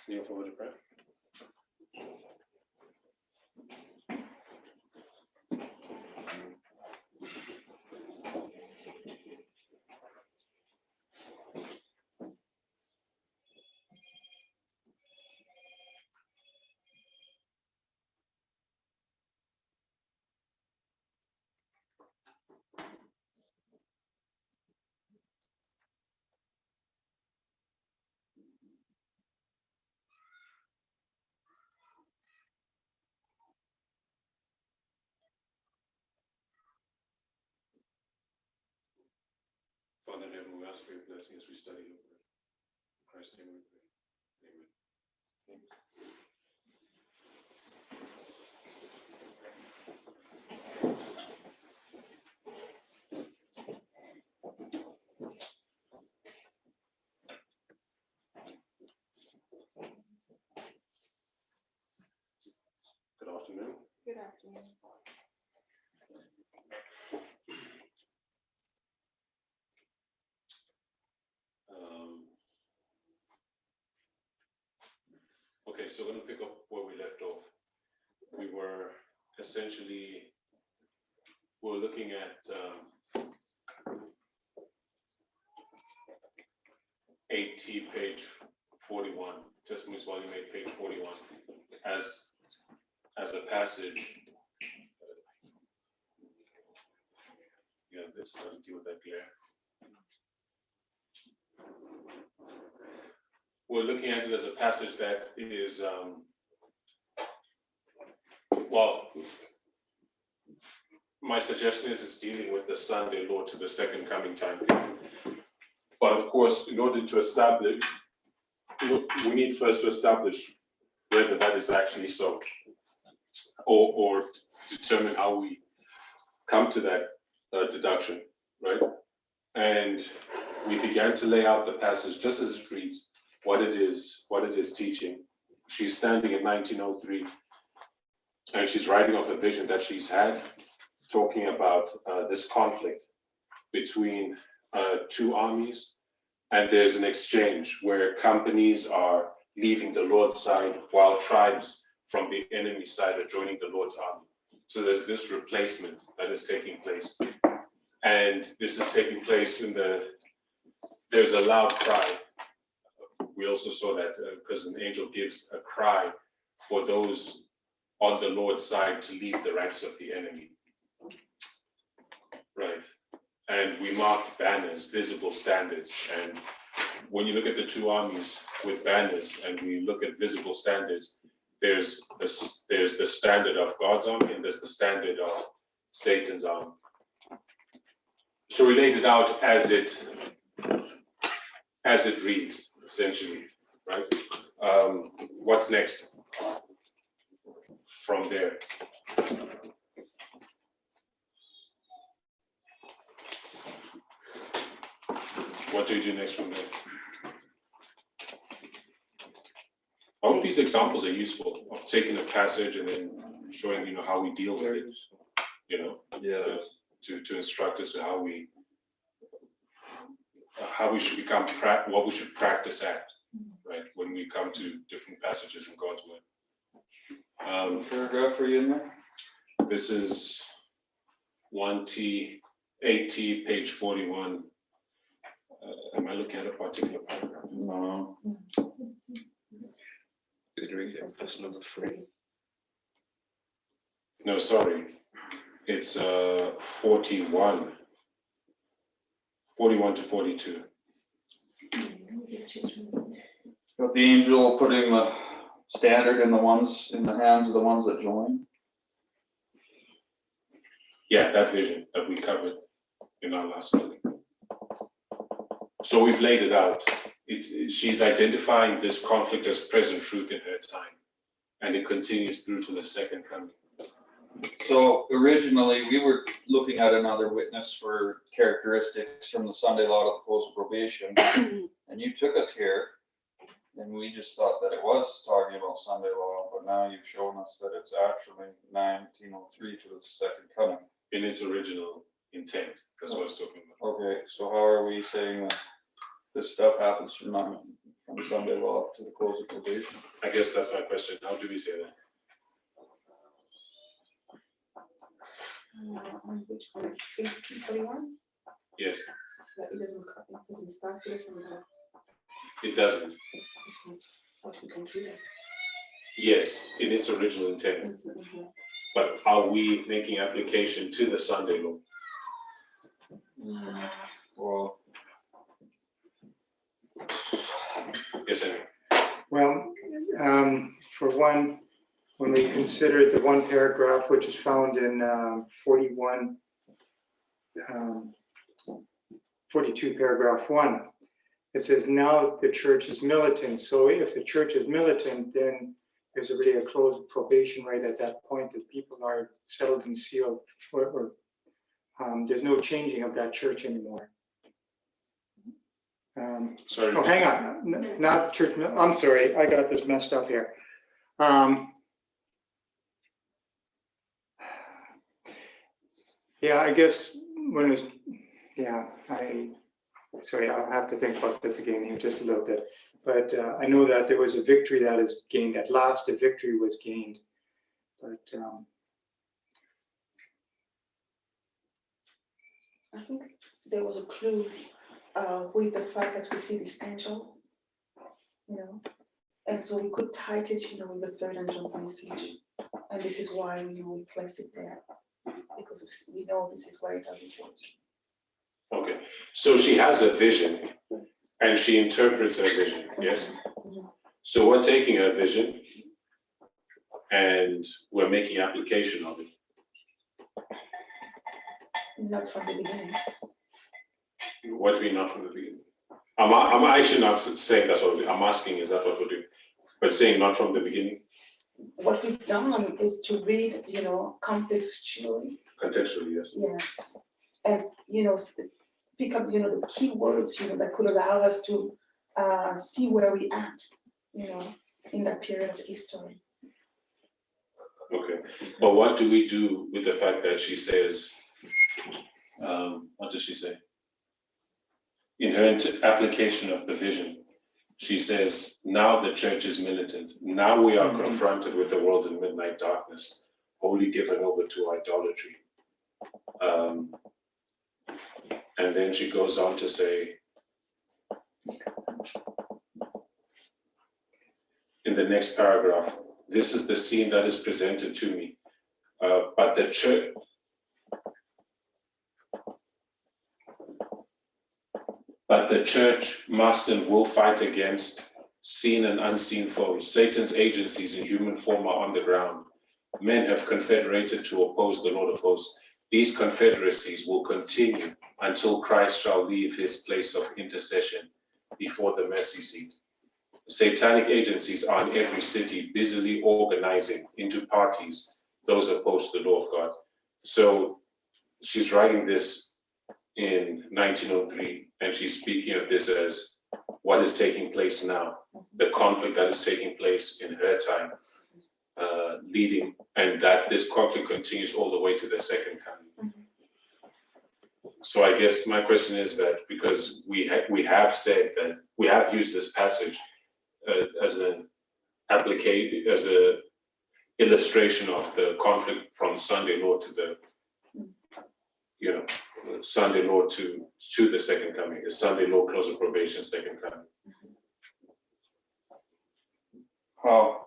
Kneel forward to pray. Father in heaven, we ask for your blessing as we study your word. In Christ's name we pray. Amen. Amen. Good afternoon. Good afternoon. Okay, so we're going to pick up where we left off. We were looking at 8T, page 41, Testimonies Volume 8, page 41, as a passage. Yeah, let's try to deal with that glare. We're looking at it as a passage that is, my suggestion is it's dealing with the Sunday Lord to the second coming time period. But of course, in order to establish, we need first to establish whether that is actually so, or determine how we come to that deduction, right? And we began to lay out the passage just as it reads, what it is teaching. She's standing in 1903, and she's writing off a vision that she's had, talking about this conflict between two armies, and there's an exchange where companies are leaving the Lord's side while tribes from the enemy side are joining the Lord's army. So there's this replacement that is taking place. And this is taking place there's a loud cry. We also saw that because an angel gives a cry for those on the Lord's side to leave the ranks of the enemy. Right. And we marked banners, visible standards. And when you look at the two armies with banners and we look at visible standards, there's the standard of God's army and there's the standard of Satan's army. So we laid it out as it reads, essentially, right? What's next from there? What do you do next from there? I hope these examples are useful of taking a passage and then showing, how we deal with it, to instruct us to how we should become, what we should practice at, right, when we come to different passages in God's word. Paragraph are you in there? This is 1T, 8T, page 41. Am I looking at a particular paragraph? No. Did you read it? That's number 3. No, sorry. It's 41 to 42. Got the angel putting the standard in the hands of the ones that join? Yeah, that vision that we covered in our last study. So we've laid it out. She's identifying this conflict as present truth in her time, and it continues through to the second coming. So originally, we were looking at another witness for characteristics from the Sunday law to the close of probation, and you took us here, and we just thought that it was talking about Sunday law, but now you've shown us that it's actually 1903 to the second coming. In its original intent, that's what I was talking about. Okay, so how are we saying that this stuff happens from Sunday law to the close of probation? I guess that's my question. How do we say that? On which one? 1841? Yes, It doesn't start with this and that. it doesn't. It's not what we can do. Yes, in its original intent. But are we making application to the Sunday law? Well, Yes, Henry. Well, for one, when we consider the one paragraph which is found in 42 paragraph 1, it says now the church is militant. So if the church is militant, then there's already a closed probation right at that point that people are settled and sealed, or there's no changing of that church anymore. Sorry. Oh, hang on, not church, I'm sorry, I got this messed up here. Yeah, I guess when it's, yeah, sorry, I'll have to think about this again here just a little bit. But I know that there was a victory that is gained. At last, a victory was gained. But I think there was a clue with the fact that we see this angel, and so we could tie it, with the third angel's message. And this is why, we place it there, because we know this is where it does its work. Okay, so she has a vision and she interprets her vision, yes? So we're taking her vision and we're making application of it. Not from the beginning. What do we not from the beginning? I'm actually not saying that's what I'm asking, is that what we're doing? But saying not from the beginning? What we've done is to read, contextually. Contextually, yes. Yes. And, pick up, the key words, that could allow us to see where we at, in that period of history. Okay, but what do we do with the fact that she says, what does she say? In her application of the vision, she says, now the church is militant. Now we are confronted with the world in midnight darkness, wholly given over to idolatry. And then she goes on to say, in the next paragraph, this is the scene that is presented to me. But the church must and will fight against seen and unseen foes. Satan's agencies in human form are on the ground. Men have confederated to oppose the Lord of hosts. These confederacies will continue until Christ shall leave his place of intercession before the mercy seat. Satanic agencies are in every city, busily organizing into parties those opposed to the law of God. So she's writing this in 1903, and she's speaking of this as what is taking place now, the conflict that is taking place in her time, leading, and that this conflict continues all the way to the second coming. So I guess my question is that because we have said that we have used this passage as an application, as a illustration of the conflict from Sunday law to the, Sunday law to the second coming, is Sunday law close of probation, second coming. how?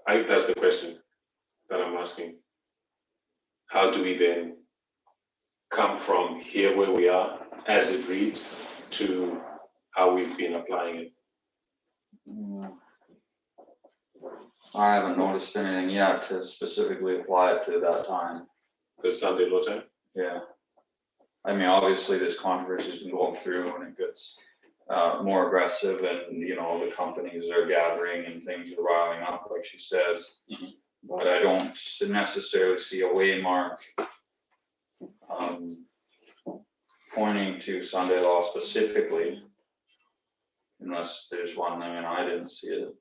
That's the question that I'm asking. How do we then come from here where we are as it reads to how we've been applying it? I haven't noticed anything yet to specifically apply it to that time. The Sunday law time? Yeah. I mean, obviously this controversy's been going through and it gets more aggressive and, you know, the companies are gathering and things are riling up, like she says. Mhm. But I don't necessarily see a waymark pointing to Sunday law specifically, unless there's one thing and I didn't see it.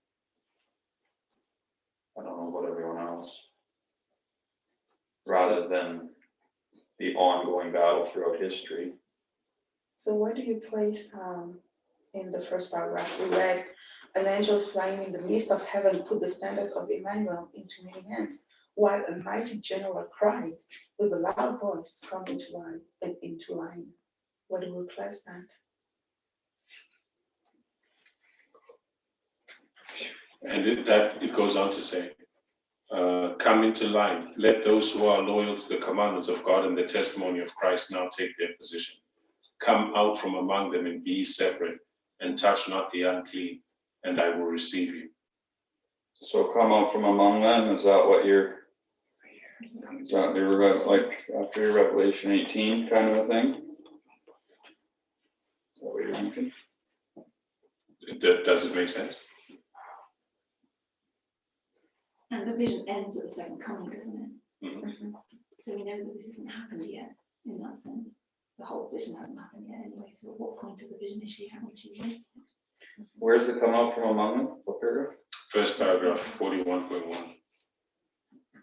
I don't know about everyone else. Rather than the ongoing battle throughout history. So where do you place, in the first paragraph, we read, an angel flying in the midst of heaven put the standards of Emmanuel into many hands, while a mighty general cried with a loud voice, come into line. Where do we place that? And it goes on to say, come into line. Let those who are loyal to the commandments of God and the testimony of Christ now take their position. Come out from among them and be separate, and touch not the unclean, and I will receive you. So come out from among them, is that what you're, is that your, like, after your Revelation 18 kind of a thing? Is that what you're thinking? Does it make sense? And the vision ends at the second coming, doesn't it? Mhm. So we know that this hasn't happened yet, in that sense. The whole vision hasn't happened yet anyway, so at what point of the vision is she having to use? Where's it come out from among them? What paragraph? First paragraph, 41.1.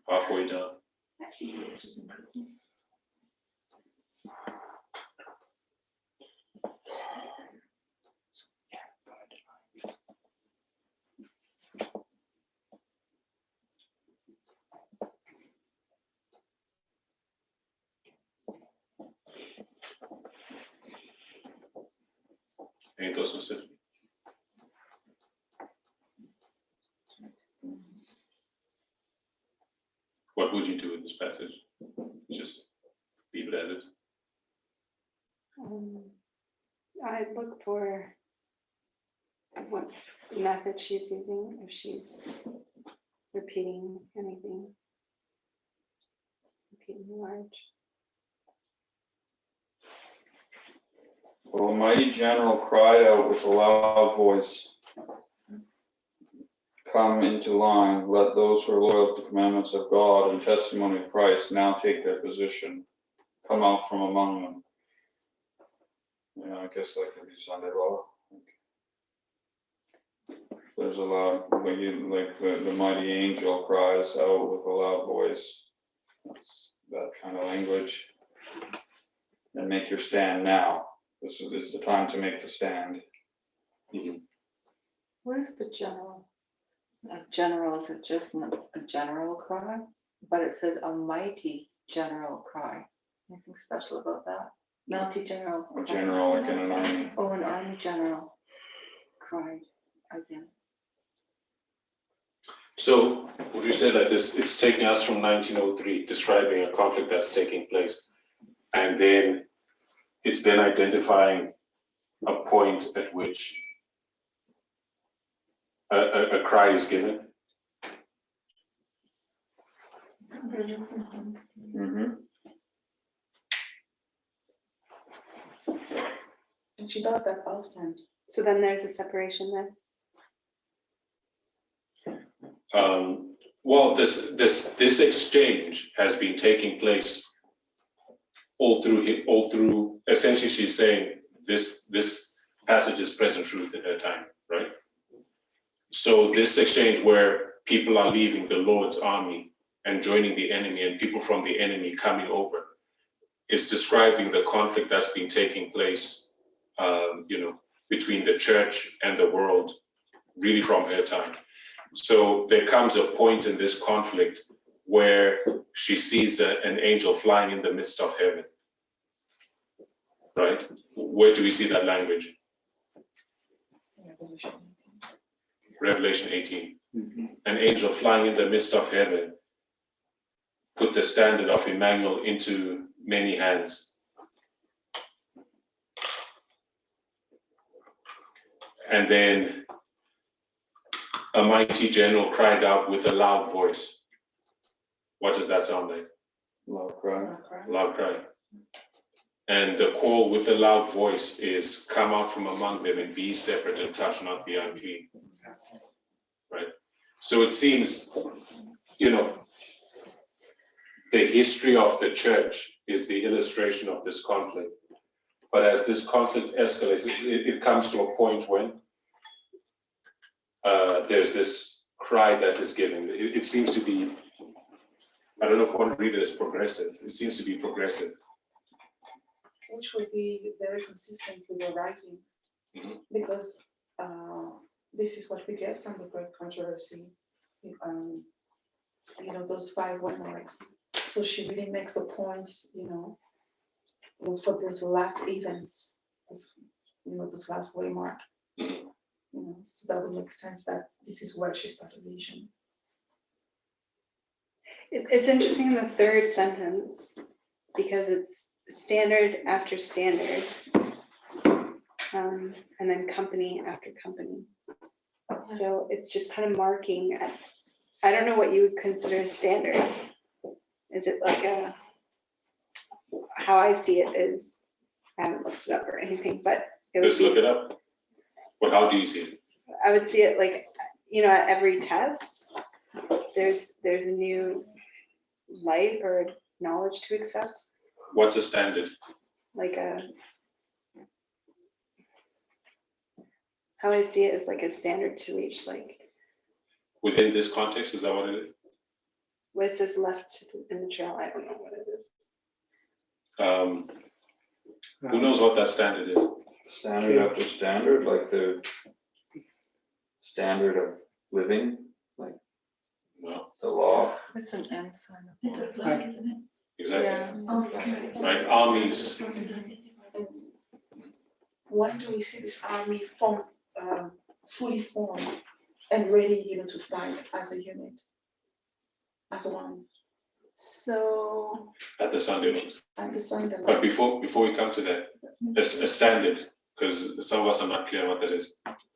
Halfway down. Actually, this was important. Any thoughts, Mr.? What would you do with this passage? Just leave it as is? I'd look for what method she's using, if she's repeating anything. Repeating large. Well, a mighty general cried out with a loud voice, come into line, let those who are loyal to the commandments of God and testimony of Christ now take their position, come out from among them. Yeah, I guess that could be Sunday law. There's a lot, like the mighty angel cries out with a loud voice. That's that kind of language. And make your stand now. This is the time to make the stand. What is the general? A general, is it just a general cry? But it says a mighty general cry. Anything special about that? Mighty general. A general like in an army. Oh, an army general cried again. So would you say that it's taking us from 1903, describing a conflict that's taking place, and then it's then identifying a point at which a cry is given? Mm-hmm. And she does that often. So then there's a separation there. Well, this exchange has been taking place all through. Essentially, she's saying this passage is present truth in her time, right? So this exchange where people are leaving the Lord's army and joining the enemy, and people from the enemy coming over, is describing the conflict that's been taking place, between the church and the world, really from her time. So there comes a point in this conflict where she sees an angel flying in the midst of heaven, right? Where do we see that language? Revelation 18. An angel flying in the midst of heaven put the standard of Emmanuel into many hands. And then A mighty general cried out with a loud voice. What does that sound like? Loud cry. Loud cry. And the call with the loud voice is, come out from among them and be separate and touch not the unclean. Right? So it seems, you know, the history of the church is the illustration of this conflict. But as this conflict escalates, it comes to a point when there's this cry that is given. It seems to be, I don't know if one read it as progressive. It seems to be progressive. Which would be very consistent with the writings, Mhm. because this is what we get from the Great Controversy. You know, those 5 waymarks. So she really makes the points, you know, for these last events, this last waymark. Mhm. You know, so that would make sense that this is where she started vision. It's interesting in the third sentence, because it's standard after standard, and then company after company. So it's just kind of marking, I don't know what you would consider a standard. Is it like how I see it is, I haven't looked it up or anything, but it would Just look it up. Well, how do you see it? I would see it like, you know, at every test, there's a new light or knowledge to accept, What's a standard? like how I see it is like a standard to reach, like Within this context, is that what it is? what it says left in the trail, I don't know what it is. Who knows what that standard is? Standard after standard, like the standard of living, like No, the law. It's an ensign. It's a flag, isn't it? exactly. Yeah. Oh, it's good. Right, armies. And when do we see this army formed, fully formed and ready, you know, to fight as a unit, as one, So At the Sunday law. at the Sunday? But before we come to that, a standard, because some of us are not clear what that is.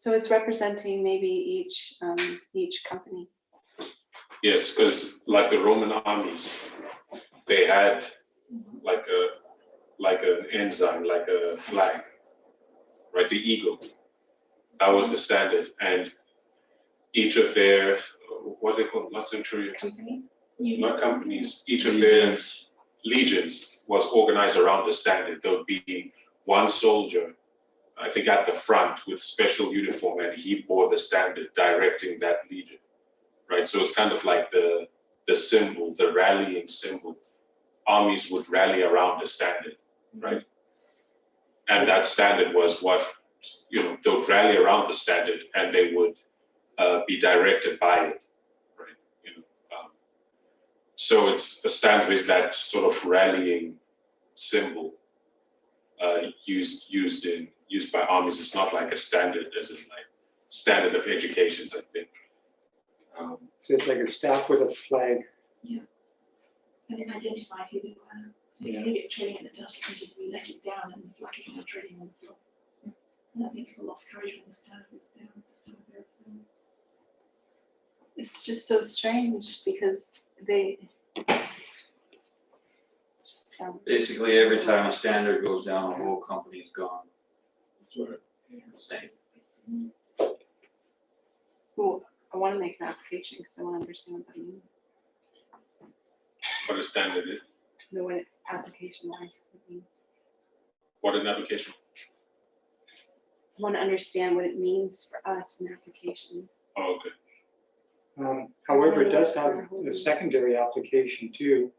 it's representing maybe each company. Yes, because like the Roman armies, they had like an ensign, like a flag, right? The eagle. That was the standard, and each of their, what they call, not centurions, Company? not companies, each of their legions was organized around the standard. There would be one soldier, I think, at the front with special uniform, and he bore the standard directing that legion, right? So it's kind of like the symbol, the rallying symbol. Armies would rally around the standard, right? And that standard was what, you know, they would rally around the standard and they would be directed by it, right? You know, so it's a standard is that sort of rallying symbol used by armies. It's not like a standard as in like standard of education type thing. So it's like a staff with a flag. And it identified who they were. So you leave it trailing in the dust because you let it down and the flag is now trailing on the floor. And I think people lost courage when the staff is down at the start of their film. It's just so strange because they it's just Basically, every time a standard goes down, the whole company's gone. Stays. Well, I want to make an application because I want to understand what that means. What a standard is. Know what application wise means. What an application. I want to understand what it means for us in application. Oh, okay. However, it does have a secondary application too,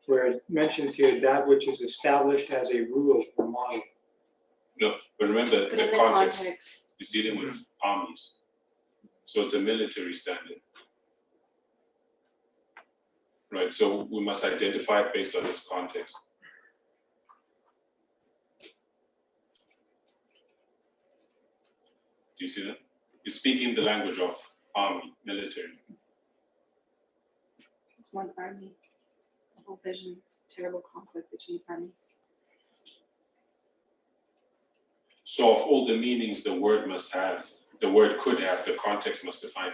where it mentions here that which is established as a rule or model. No, but remember But the in the context context, is dealing with armies. So it's a military standard. Right, so we must identify it based on its context. Do you see that? It's speaking the language of army, military. it's one army. The whole vision, it's a terrible conflict between armies. So of all the meanings the word must have, the word could have, the context must define it.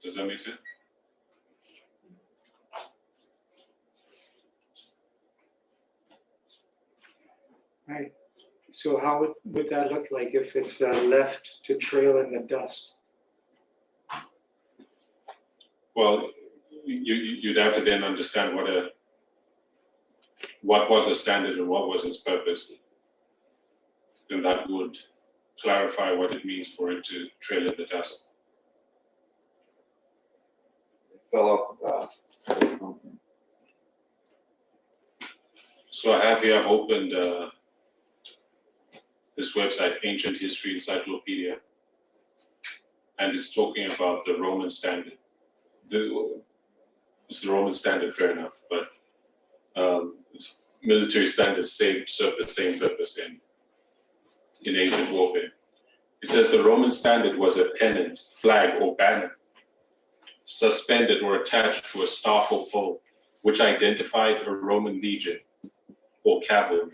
Does that make sense? Right. So how would that look like if it's left to trail in the dust? Well, you'd have to then understand what was a standard and what was its purpose. Then that would clarify what it means for it to trail in the dust. It fell off the bat. So I've opened this website, Ancient History Encyclopedia, and it's talking about the Roman standard. It's the Roman standard, fair enough, but military standards serve the same purpose in ancient warfare. It says the Roman standard was a pennant, flag, or banner suspended or attached to a staff or pole, which identified a Roman legion or cavalry.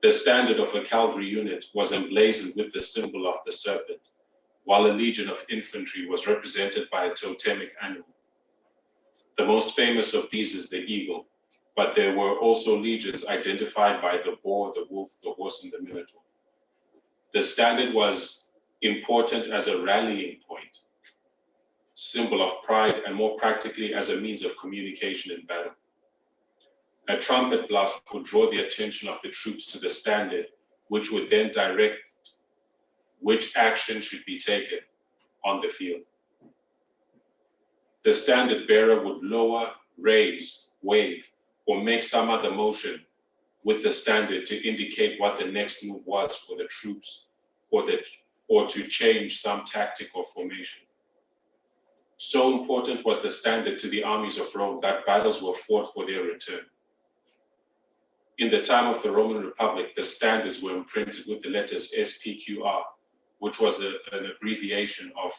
The standard of a cavalry unit was emblazoned with the symbol of the serpent, while a legion of infantry was represented by a totemic animal. The most famous of these is the eagle, but there were also legions identified by the boar, the wolf, the horse, and the minotaur. The standard was important as a rallying point, symbol of pride, and more practically as a means of communication in battle. A trumpet blast would draw the attention of the troops to the standard, which would then direct which action should be taken on the field. The standard bearer would lower, raise, wave, or make some other motion with the standard to indicate what the next move was for the troops, or to change some tactic or formation. So important was the standard to the armies of Rome that battles were fought for their return. In the time of the Roman Republic, the standards were imprinted with the letters SPQR, which was an abbreviation of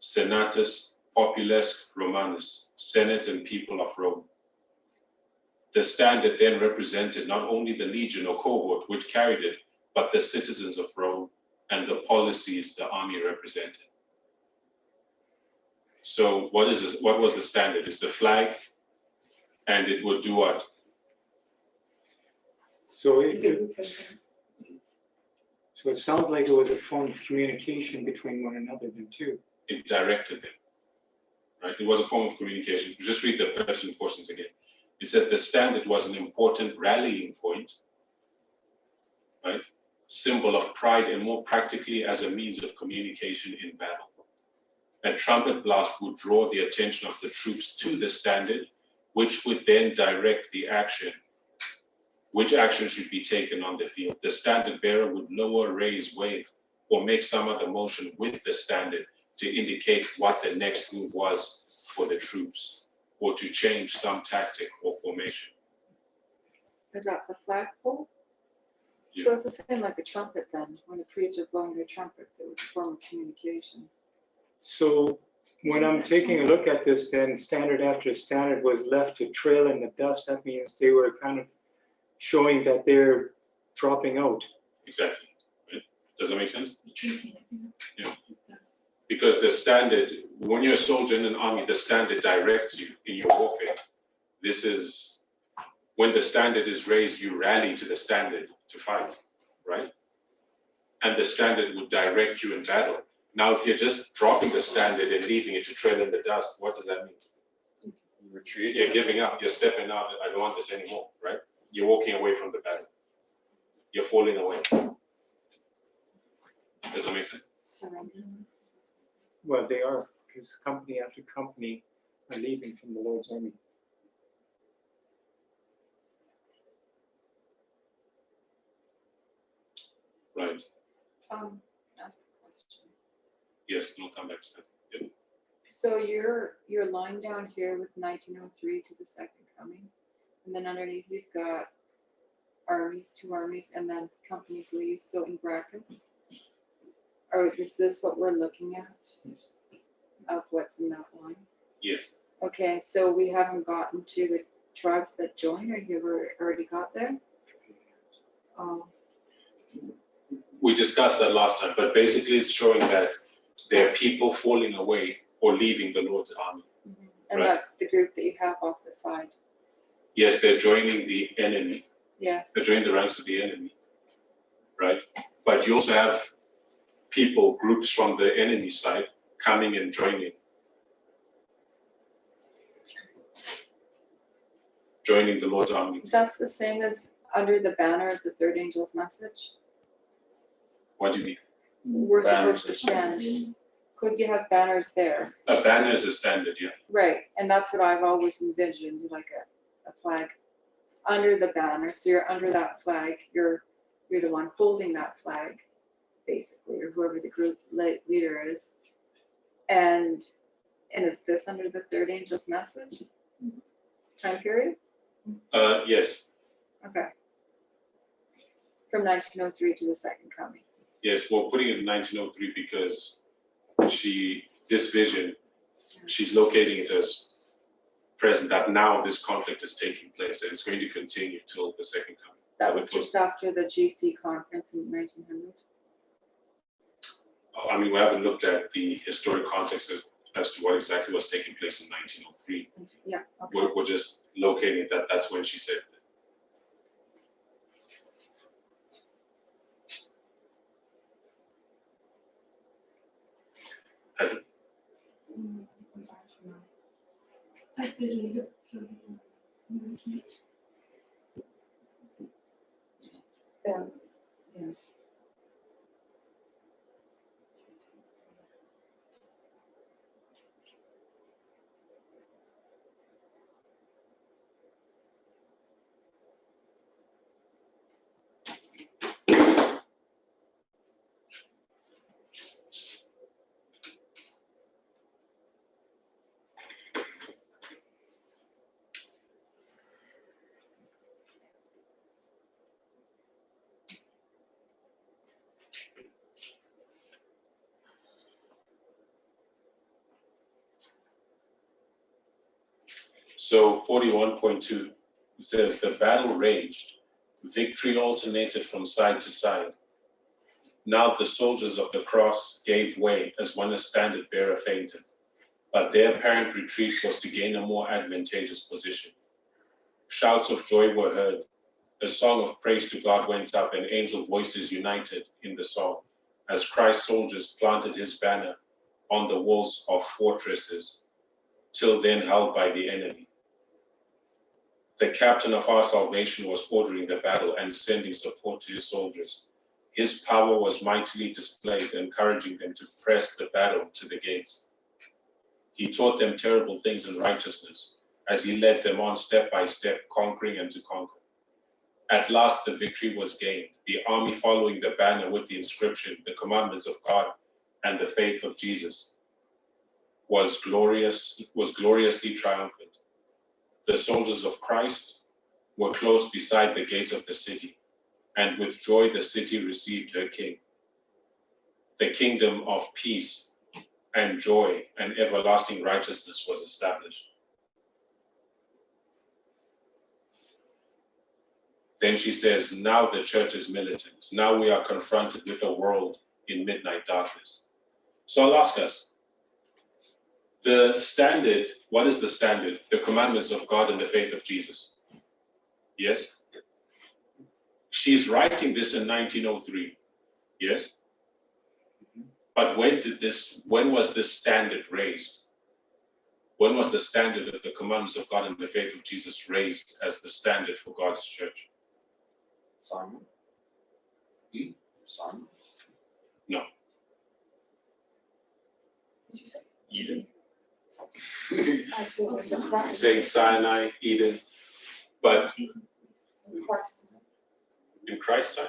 Senatus Populus Romanus, Senate and People of Rome. The standard then represented not only the legion or cohort which carried it, but the citizens of Rome and the policies the army represented. So what was the standard? It's the flag, and it would do what? So it sounds like it was a form of communication between one another then too. It directed them, right? It was a form of communication. Just read the pertinent portions again. It says the standard was an important rallying point, right? Symbol of pride, and more practically as a means of communication in battle. A trumpet blast would draw the attention of the troops to the standard, which would then direct the action, which action should be taken on the field. The standard bearer would lower, raise, wave, or make some other motion with the standard to indicate what the next move was for the troops, or to change some tactic or formation. But that's a flagpole? Yeah. So it's the same like a trumpet then, when the priests are blowing their trumpets, it was a form of communication. So when I'm taking a look at this, then standard after standard was left to trail in the dust. That means they were kind of showing that they're dropping out. Exactly. Right? Does that make sense? Retreating it, Yeah. Because the standard, when you're a soldier in an army, the standard directs you in your warfare. This is when the standard is raised, you rally to the standard to fight, right? And the standard will direct you in battle. Now, if you're just dropping the standard and leaving it to trail in the dust, what does that mean? Retreat. You're giving up, you're stepping out, I don't want this anymore, right? You're walking away from the battle. You're falling away. Does that make sense? Surrender. Well, they are, because company after company are leaving from the Lord's army. Right. Ask a question. Yes, we'll come back to that. Yep. So you're lying down here with 1903 to the second coming, and then underneath you've got armies, two armies, and then companies leave. So in brackets, or is this what we're looking at of what's in that line? Yes. Okay, so we haven't gotten to the tribes that join, or you've already got there? We discussed that last time, but basically it's showing that there are people falling away or leaving the Lord's army. And Right. that's the group that you have off the side. Yes, they're joining the enemy. Yeah, They're joining the ranks of the enemy, right? But you also have people, groups from the enemy side coming and joining the Lord's army. that's the same as under the banner of the third angel's message. What do you mean? We're Banners supposed to stand, because you have banners there. A banner is a standard, yeah. Right, and that's what I've always envisioned, like a flag under the banner. So you're under that flag, you're the one holding that flag, basically, or whoever the group leader is. And is this under the third angel's message? Time period? Yes, Okay. From 1903 to the second coming. yes, we're putting it in 1903 because this vision, she's locating it as present, that now this conflict is taking place and it's going to continue till the second coming. That was just after the GC conference in 1900. I mean, we haven't looked at the historic context as to what exactly was taking place in 1903. Yeah, okay. We're just locating that that's when she said it. Has it? I suppose leave it, so. Yes. So 41.2 says the battle raged, victory alternated from side to side. Now the soldiers of the cross gave way as when a standard bearer fainted, but their apparent retreat was to gain a more advantageous position. Shouts of joy were heard. A song of praise to God went up, and angel voices united in the song, as Christ's soldiers planted his banner on the walls of fortresses, till then held by the enemy. The captain of our salvation was ordering the battle and sending support to his soldiers. His power was mightily displayed, encouraging them to press the battle to the gates. He taught them terrible things in righteousness, as he led them on step by step, conquering and to conquer. At last the victory was gained, the army following the banner with the inscription, the commandments of God and the faith of Jesus, was gloriously triumphant. The soldiers of Christ were close beside the gates of the city, and with joy the city received her king. The kingdom of peace and joy and everlasting righteousness was established. Then she says, now the church is militant. Now we are confronted with a world in midnight darkness. So I'll ask us, the standard, what is the standard? The commandments of God and the faith of Jesus. Yes? She's writing this in 1903. Yes? But when was this standard raised? When was the standard of the commandments of God and the faith of Jesus raised as the standard for God's church? Simon? Simon? No. Did you say? Eden. I see what surprise. Saying Sinai, Eden, but Christ. in Christ's time?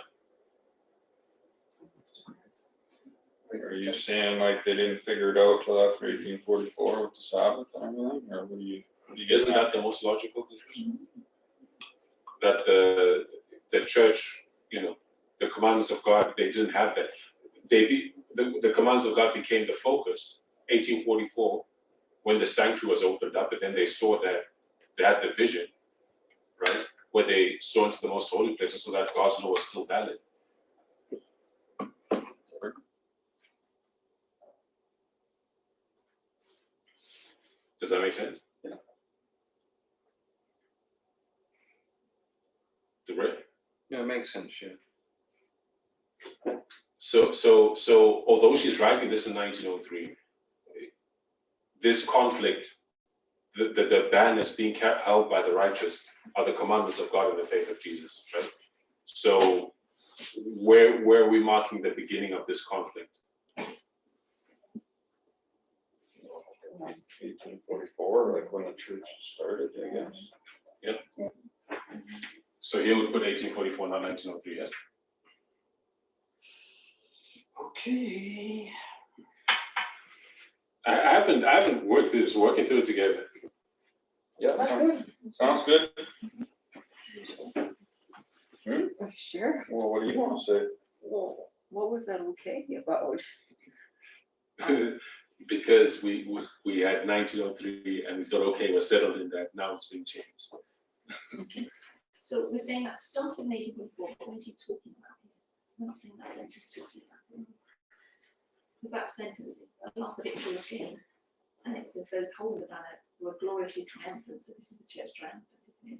Are you saying like they didn't figure it out till after 1844 with the Sabbath and everything, or what do you get? Isn't that the most logical conclusion? That the church, the commandments of God, they didn't have that. The commandments of God became the focus, 1844, when the sanctuary was opened up, but then they saw that they had the vision, right? Where they saw into the most holy place and saw that God's law was still valid. Does that make sense? Yeah. Right? Yeah, it makes sense, yeah. So although she's writing this in 1903, this conflict, the ban is being held by the righteous are the commandments of God and the faith of Jesus, right? So where are we marking the beginning of this conflict? 1844, like when the church started, I guess. Yep. So here we put 1844, not 1903, yes? Okay. I haven't worked through this, working through it together. Yeah, That's good. sounds good. Oh, sure. Well, what do you want to say? Well, what was that okay about? Because we had 1903 and we thought, okay, we're settled in that. Now it's been changed. So we're saying that started in 1844, but what are you talking about here? We're not saying that sentence talking about it. Because that sentence is the last victorious king, and it says those holding the banner were gloriously triumphant. So this is the church triumphant, isn't it?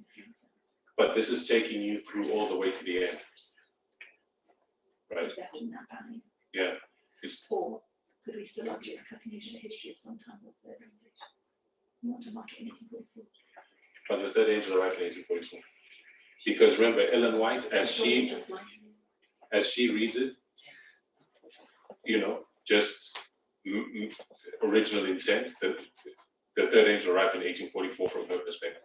But this is taking you through all the way to the end, right? They're holding that banner. Yeah. It's, Or could we still argue it's cutting edge the history of some time of third age? We want to mark it in 1844. but the third angel arrived in 1844. Because remember, Ellen White, as she reads it, you know, just original intent, the third angel arrived in 1844 from her perspective.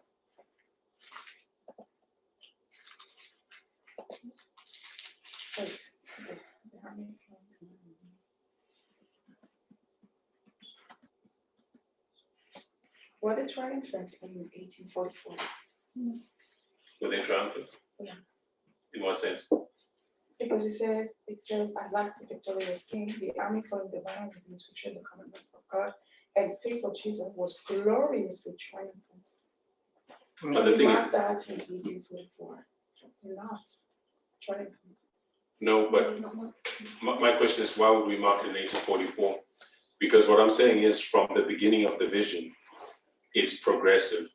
Were they triumphant in 1844? Were they triumphant? Yeah. In what sense? Because it says, at last the victorious king, the army following the banner with the inscription, the commandments of God, and faith of Jesus was gloriously triumphant. But the We thing is, marked that in 1844. Not triumphant. no, but my question is, why would we mark it in 1844? Because what I'm saying is, from the beginning of the vision, it's progressive.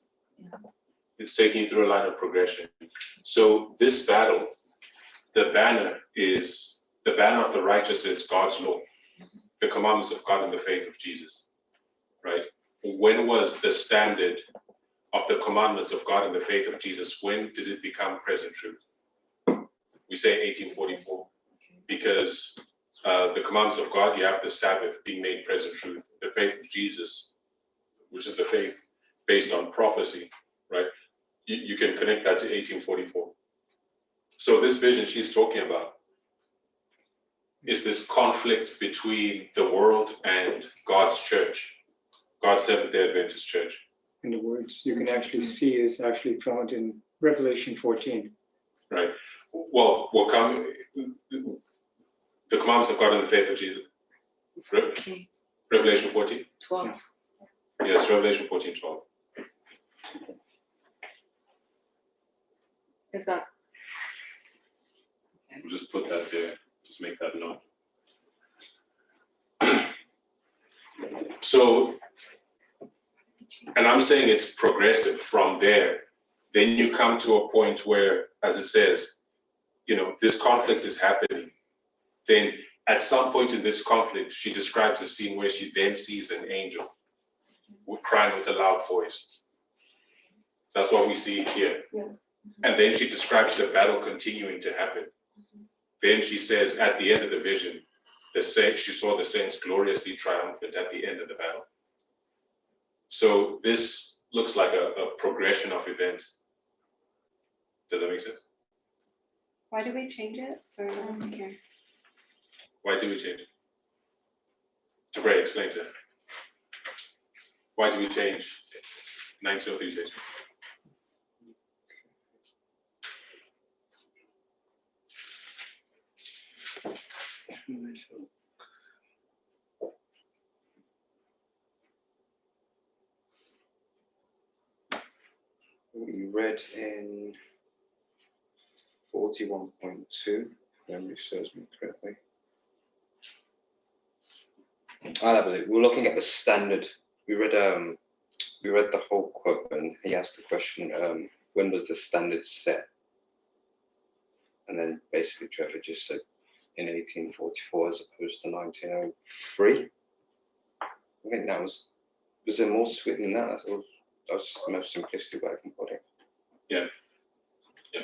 It's taking you through a line of progression. So this battle, the banner of the righteous is God's law, the commandments of God and the faith of Jesus, right? When was the standard of the commandments of God and the faith of Jesus, when did it become present truth? We say 1844, because the commandments of God, you have the Sabbath being made present truth. The faith of Jesus, which is the faith based on prophecy, right? You can connect that to 1844. So this vision she's talking about is this conflict between the world and God's church, God's Seventh-day Adventist church. And the words you can actually see is actually found in Revelation 14. Right. Well, we'll come. The commandments of God and the faith of Jesus. Okay, Revelation 14. 12. Yes, Revelation 14:12. Is that? We'll just put that there. Just make that note. So, and I'm saying it's progressive from there. Then you come to a point where, as it says, you know, this conflict is happening. Then at some point in this conflict, she describes a scene where she then sees an angel crying with a loud voice. That's what we see here. Yeah. And then she describes the battle continuing to happen. Then she says at the end of the vision, she saw the saints gloriously triumphant at the end of the battle. So this looks like a progression of events. Does that make sense? Why do we change it? Sorry, I wasn't here. Why do we change it? Debray, explain to her. Why do we change 1903 change? We read in 41.2, if memory serves me correctly. That was it. We were looking at the standard. We read we read the whole quote and he asked the question, when was the standard set? And then basically Trevor just said in 1844 as opposed to 1903. I think that was there more to it than that? That's the most simplistic way I can put it. Yeah,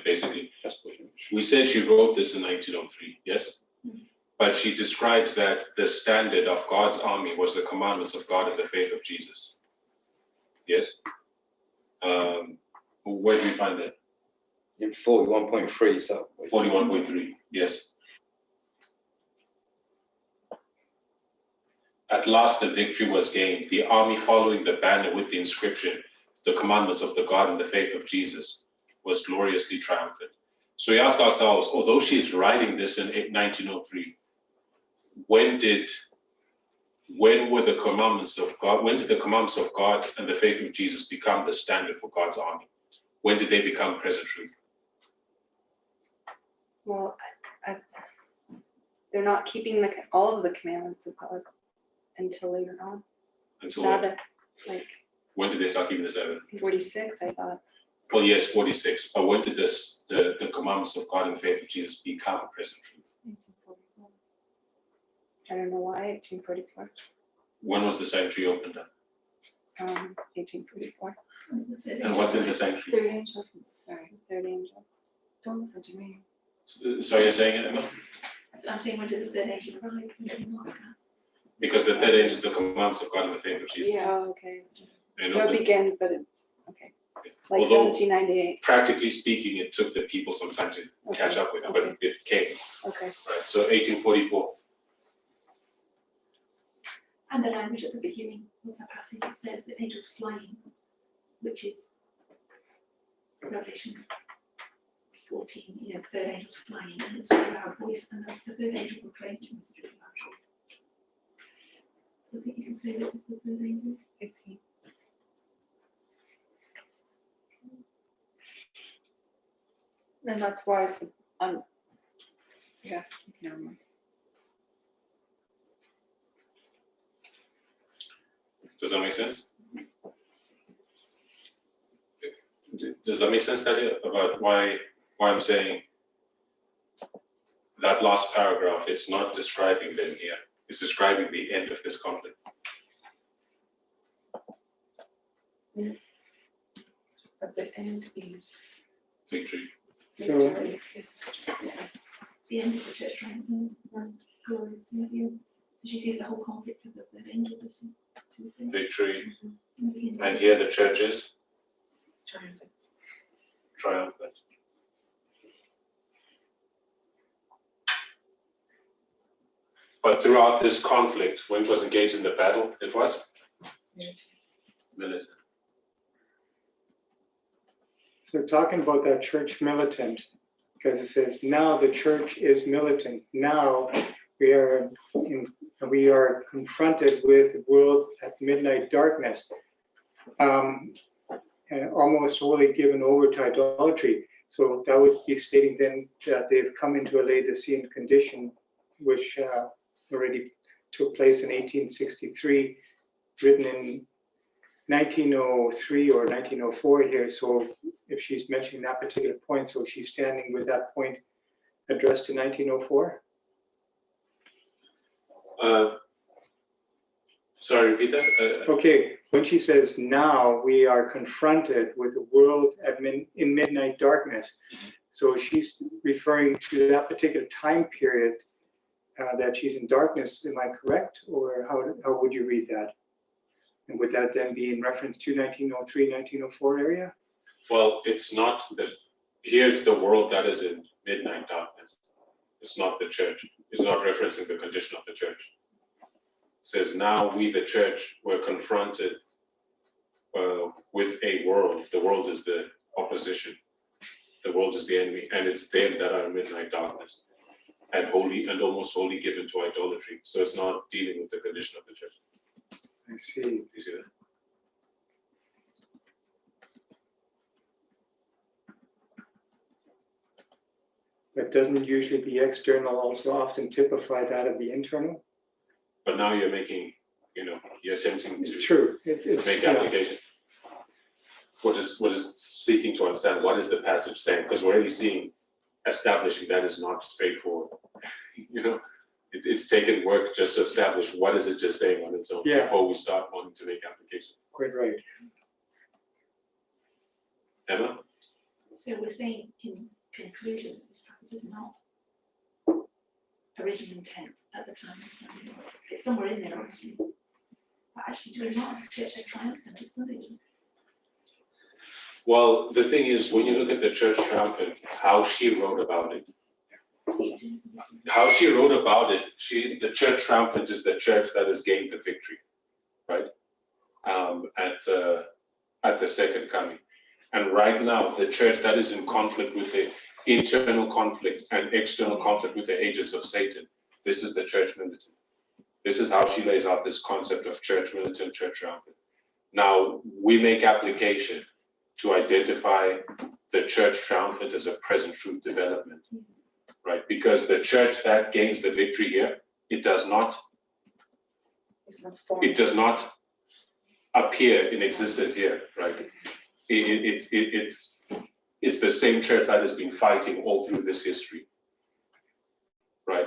basically. That's pretty much. We said she wrote this in 1903, yes? But she describes that the standard of God's army was the commandments of God and the faith of Jesus. Yes? Where do we find that? In 41.3, is that? 41.3, yes. At last the victory was gained, the army following the banner with the inscription, the commandments of the God and the faith of Jesus, was gloriously triumphant. So we ask ourselves, although she's writing this in 1903, when did the commandments of God and the faith of Jesus become the standard for God's army? When did they become present truth? Well, they're not keeping all of the commandments of God until later on. Until when? Sabbath, like When did they start keeping the Sabbath? 46, I thought. Well, yes, 46. But when did the commandments of God and the faith of Jesus become present truth? 1844. I don't know why, 1844. When was the sanctuary opened up? 1844. And what's in the sanctuary? Third angel, sorry, Third angel. don't listen to me. So you're saying it, Emma? So I'm saying, when did the third angel arrive? When did he mark that? Because the third angel is the commandments of God and the faith of Jesus. Yeah. Oh, okay. You know, So it begins, but it's, okay. Like although 1798. practically speaking, it took the people some time to catch up with it, but it came. Okay. Right. So 1844. And the language at the beginning of that passage, it says the angels flying, which is Revelation 14, third angel's flying, and it's a loud voice, and the third angel proclaims his message with a loud voice. So I think you can say this is the third angel. 15. And that's why it's, yeah, never mind. Does that make sense? Does that make sense, Katia, about why I'm saying that last paragraph, it's not describing them here, it's describing the end of this conflict. At the end is Victory. So, victory is, The end is the church triumphant and glorious. So she sees the whole conflict as a third angel. Victory. And And here the church is triumphant. triumphant. But throughout this conflict, when it was engaged in the battle, it was militant. so talking about that church militant, because it says now the church is militant. Now we are confronted with the world at midnight darkness, and almost wholly given over to idolatry. So that would be stating then that they've come into a Laodicean condition, which already took place in 1863, written in 1903 or 1904 here. So if she's mentioning that particular point, so she's standing with that point addressed to 1904. Sorry, repeat that. Okay, when she says now we are confronted with the world in midnight darkness, so she's referring to that particular time period that she's in darkness. Am I correct, or how would you read that? And would that then be in reference to 1903, 1904 area? Well, it's not here it's the world that is in midnight darkness. It's not the church. It's not referencing the condition of the church. It says now we, the church, were confronted with a world. The world is the opposition. The world is the enemy, and it's them that are in midnight darkness and almost wholly given to idolatry. So it's not dealing with the condition of the church. I see. You see that? But doesn't usually the external also often typify that of the internal? But now you're making, you're attempting It's to true. It's make yeah. application. we're just seeking to understand what is the passage saying, because we're already seeing, establishing that is not straightforward. You know, it's taken work just to establish what is it just saying on its own Yeah. before we start wanting to make application. Quite right. Emma? So we're saying in conclusion, this passage is not original intent at the time of Sunday. It's somewhere in there, obviously. But actually, do we not accept a triumphant at Sunday? Well, the thing is, when you look at the church triumphant, how she wrote about it, the church triumphant is the church that has gained the victory, right? At the second coming. And right now, the church that is in conflict with the internal conflict and external conflict with the agents of Satan, this is the church militant. This is how she lays out this concept of church militant, church triumphant. Now, we make application to identify the church triumphant as a present truth development, right? Because the church that gains the victory here, it does not appear in existence here, right? It's the same church that has been fighting all through this history, right?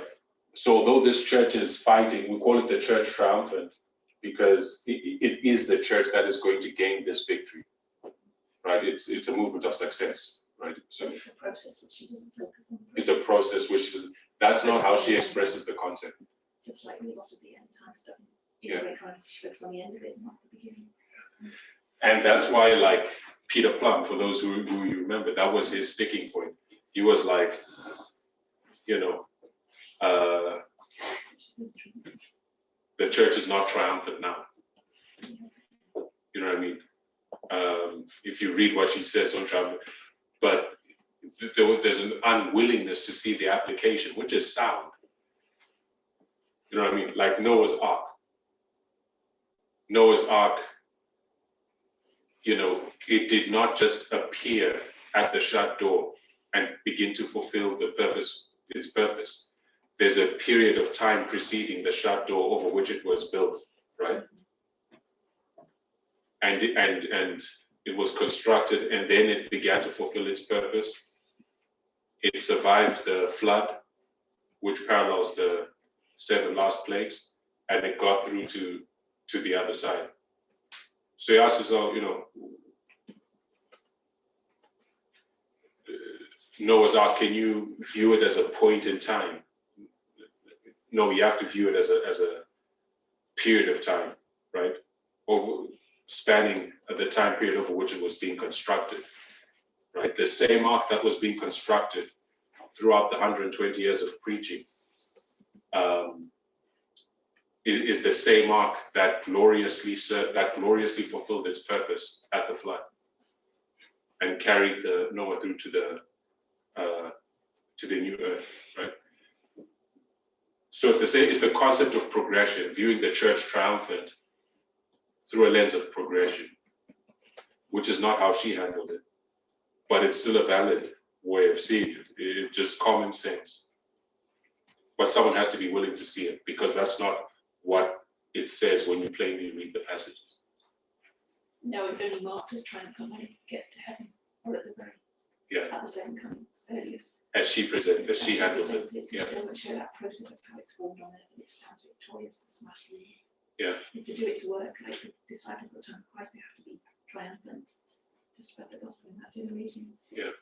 So although this church is fighting, we call it the church triumphant because it is the church that is going to gain this victory, right? It's a movement of success, right? So It's a process which she doesn't focus on. it's a process which is, that's not how she expresses the concept. Just like with a lot of the end time stuff. Yeah. We're trying to focus on the end of it, not the beginning. And that's why, like Peter Plum, for those who you remember, that was his sticking point. He was like, you know, the church is not triumphant now. You know what I mean? If you read what she says on triumphant, but there's an unwillingness to see the application, which is sound. You know what I mean? Like Noah's Ark. Noah's Ark, you know, it did not just appear at the shut door and begin to fulfill its purpose. There's a period of time preceding the shut door over which it was built, right? And it was constructed, and then it began to fulfill its purpose. It survived the flood, which parallels the 7 last plagues, and it got through to the other side. So he asks us all, you know, Noah's Ark, can you view it as a point in time? No, you have to view it as a period of time, right? Over spanning the time period over which it was being constructed, right? The same ark that was being constructed throughout the 120 years of preaching is the same ark that gloriously fulfilled its purpose at the flood and carried the Noah through to the new earth, right? So it's the same. It's the concept of progression, viewing the church triumphant through a lens of progression, which is not how she handled it, but it's still a valid way of seeing it. It's just common sense. But someone has to be willing to see it, because that's not what it says when you plainly read the passages. No, it's only marked as triumphant when it gets to heaven, or at the very, Yeah, at the second coming, earliest. as she handles it. Yeah, It doesn't show that process of how it's formed on earth, and it stands victorious and smashed. yeah. And to do its work, like the disciples at the time of Christ, they have to be triumphant to spread the gospel in that generation. Yeah.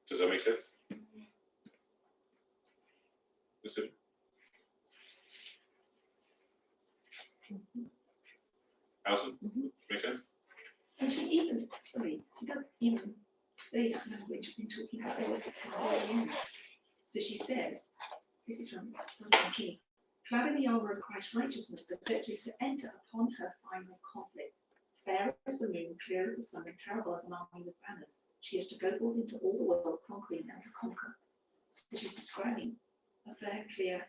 Does that make sense? Listen. Alison, make sense? And she even, she doesn't even say that language in talking about the work it's in. So she says, this is from Kings, clad in the armor of Christ's righteousness, the church is to enter upon her final conflict. Fair as the moon, clear as the sun, and terrible as an army with banners. She is to go forth into all the world, conquering and to conquer. So she's describing a fair, clear,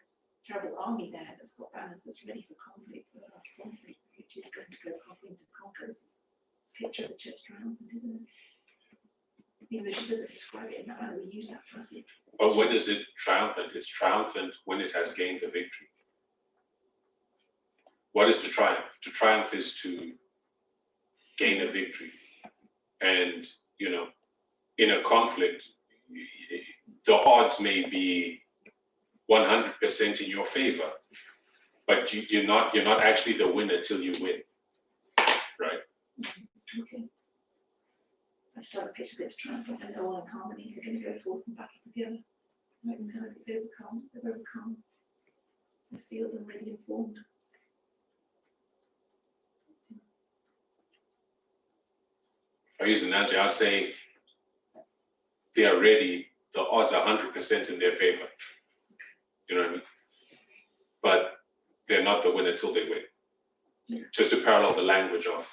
terrible army there that's got banners, that's ready for conflict, for the last conflict, which is going to go conquering to conquer. This is a picture of the church triumphant, isn't it? Even though she doesn't describe it in that manner, we use that passage. But when is it triumphant? It's triumphant when it has gained the victory. What is to triumph? To triumph is to gain a victory. And, you know, in a conflict, the odds may be 100% in your favor, but you're not actually the winner till you win, right? Okay. I start a picture that's triumphant and they're all in harmony. They're going to go forth and battle together. And it's kind of it's overcome. They're overcome. It's sealed and ready and formed. If I use an analogy, I'd say they are ready. The odds are 100% in their favor. You know what I mean? But they're not the winner till they win. Yeah. Just to parallel the language of,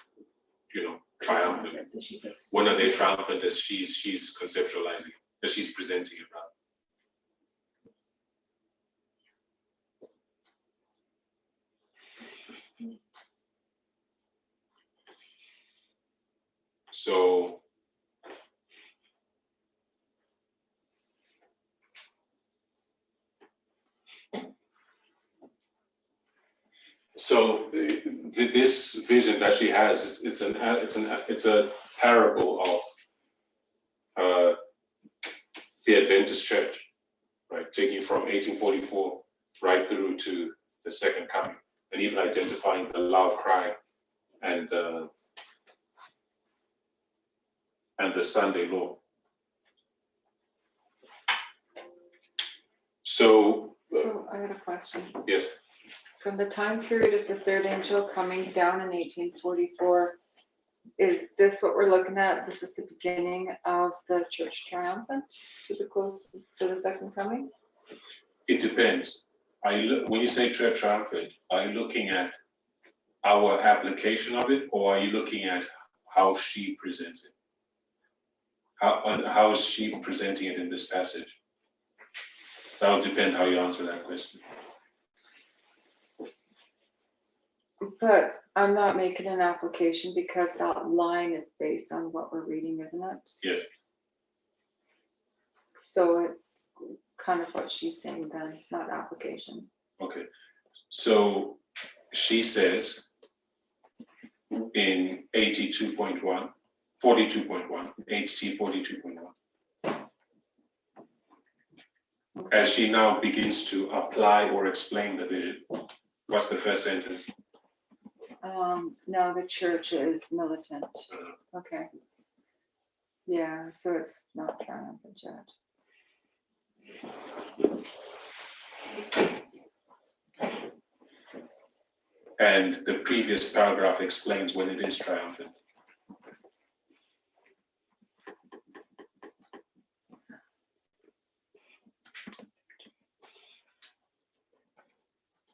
you know, triumphant. So she puts- When are they triumphant as she's conceptualizing, as she's presenting it rather. So this vision that she has, it's a parable of the Adventist Church, right? Taking from 1844 right through to the Second Coming, and even identifying the loud cry and the Sunday law. So I got a question. yes, From the time period of the third angel coming down in 1844, is this what we're looking at? This is the beginning of the church triumphant to the close to the second coming? it depends. When you say church triumphant, are you looking at our application of it, or are you looking at how she presents it? How is she presenting it in this passage? That'll depend how you answer that question. But I'm not making an application because that line is based on what we're reading, isn't it? Yes. So it's kind of what she's saying then, not application. Okay. So she says in 82.1, 42.1, HT 42.1, as she now begins to apply or explain the vision, what's the first sentence? No, the church is militant. Okay. Yeah, so it's not triumphant yet. And the previous paragraph explains when it is triumphant.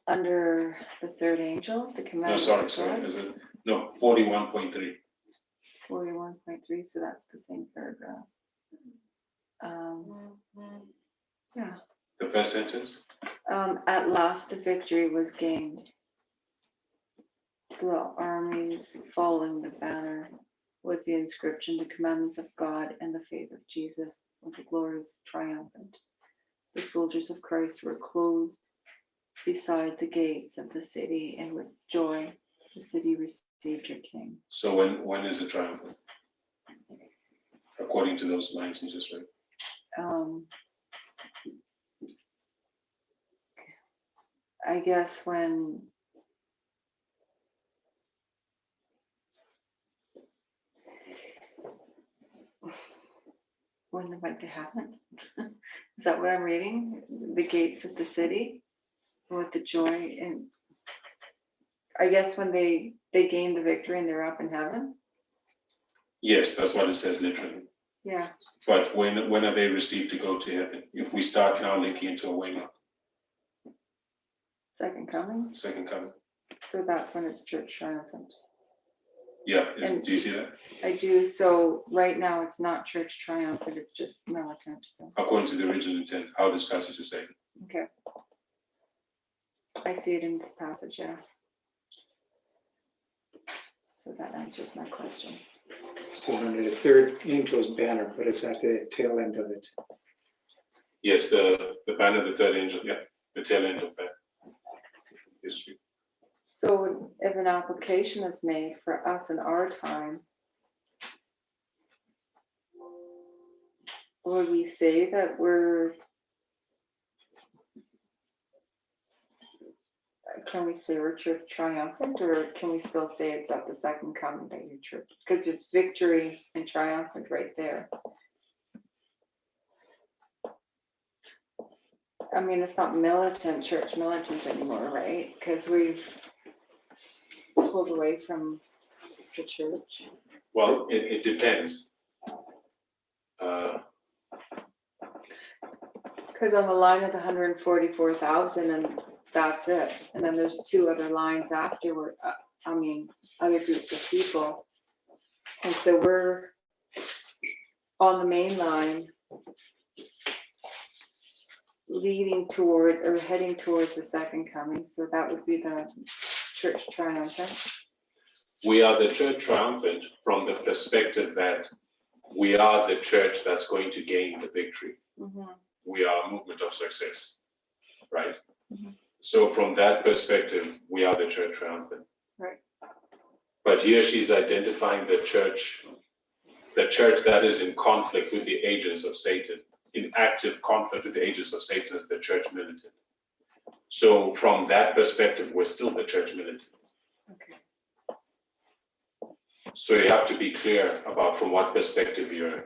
Under the third angel, the No, commandments sorry, of sorry, God, is it? No, 41.3. 41.3, so that's the same paragraph. Yeah. The first sentence? At last the victory was gained. The armies following the banner with the inscription, the commandments of God and the faith of Jesus was a glorious triumphant. The soldiers of Christ were closed beside the gates of the city, and with joy the city received her king. So when is it triumphant? According to those lines you just read. I guess when they went to heaven. Is that what I'm reading? The gates of the city with the joy, and I guess when they gained the victory and they're up in heaven. Yes, that's what it says literally. Yeah. But when are they received to go to heaven? If we start now linking into a way now, Second coming. second coming. So that's when it's church triumphant. Yeah, And- do you see that? I do. So right now it's not church triumphant, it's just militant still. According to the original intent, how this passage is saying. Okay. I see it in this passage, yeah. So that answers my question. Still under the third angel's banner, but it's at the tail end of it. Yes, the banner of the third angel, yeah, the tail end of that history. So if an application is made for us in our time, would we say that can we say we're church triumphant, or can we still say it's at the second coming that your church, because it's victory and triumphant right there. I mean, it's not church militant anymore, right? Because we've pulled away from the church. Well, it depends. Because on the line of the 144,000, and that's it. And then there's two other lines afterward. I mean, other groups of people. And so we're on the main line, leading toward or heading towards the second coming. So that would be the church triumphant. We are the church triumphant from the perspective that we are the church that's going to gain the victory. Mhm. We are a movement of success, right? Mhm. So from that perspective, we are the church triumphant. Right. But here she's identifying the church that is in conflict with the agents of Satan, in active conflict with the agents of Satan as the church militant. So from that perspective, we're still the church militant. Okay. So you have to be clear about from what perspective you're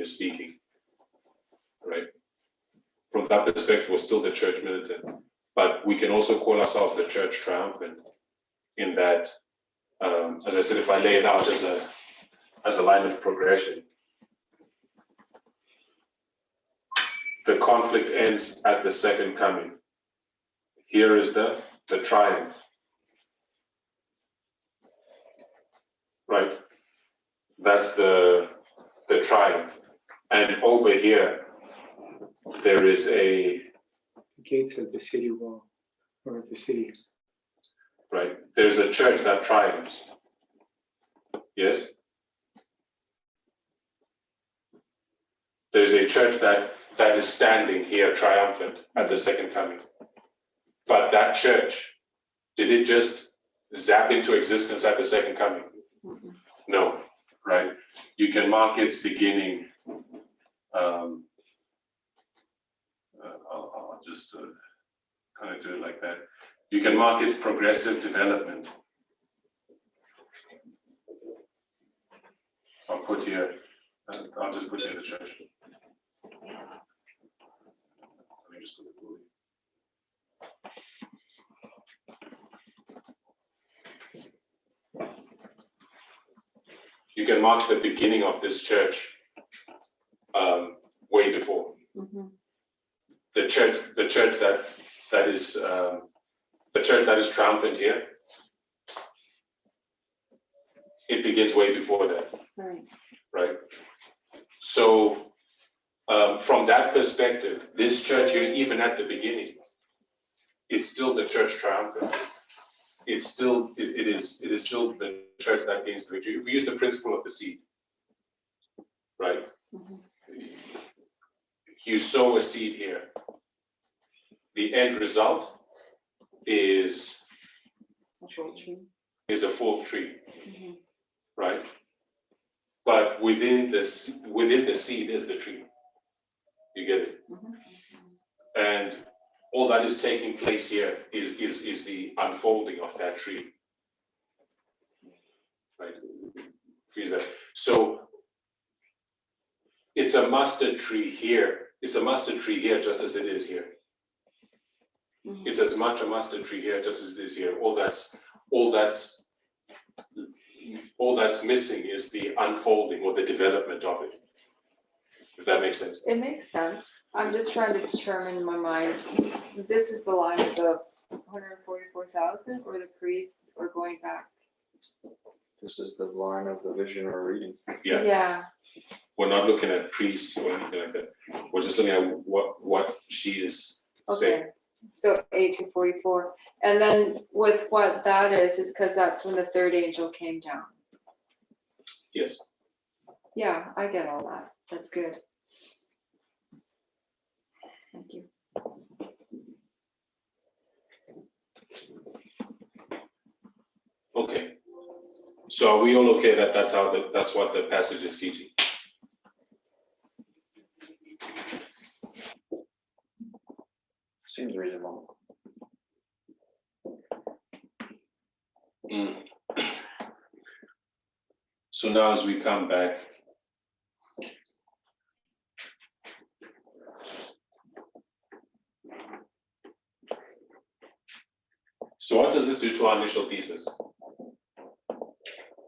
speaking, right? From that perspective, we're still the church militant, but we can also call ourselves the church triumphant in that, as I said, if I lay it out as a line of progression, the conflict ends at the second coming. Here is the triumph, right? That's the triumph. And over here, there is The gates of the city wall, or of the city. right? There's a church that triumphs. Yes? There's a church that is standing here triumphant at the second coming. But that church, did it just zap into existence at the second coming? Mhm. No, right? You can mark its beginning. I'll just kind of do it like that. You can mark its progressive development. I'll put here, I'll just put here the church. Let me just put the building. You can mark the beginning of this church way before. Mhm. The church that is triumphant here. It begins way before that, Right. right? So from that perspective, this church here, even at the beginning, it's still the church triumphant. It's still it is still the church that gains the victory. If we use the principle of the seed, right? Mhm. You sow a seed here. The end result is A full tree. a full tree, Mhm. right? But within the seed is the tree. You get it? Mhm. And all that is taking place here is the unfolding of that tree, right? So it's a mustard tree here. It's a mustard tree here just as it is here. Mhm. It's as much a mustard tree here just as it is here. All that's missing is the unfolding or the development of it. If that makes sense. It makes sense. I'm just trying to determine in my mind, this is the line of the 144,000 or the priests or going back. This is the line of the vision we're reading. Yeah. Yeah. We're not looking at priests or anything like that. We're just looking at what she is saying. Okay. So 8244. And then with what that is because that's when the third angel came down. Yes. Yeah, I get all that. That's good. Thank you. So are we all okay that that's what the passage is teaching? Seems reasonable. Mm. So now as we come back, so what does this do to our initial thesis?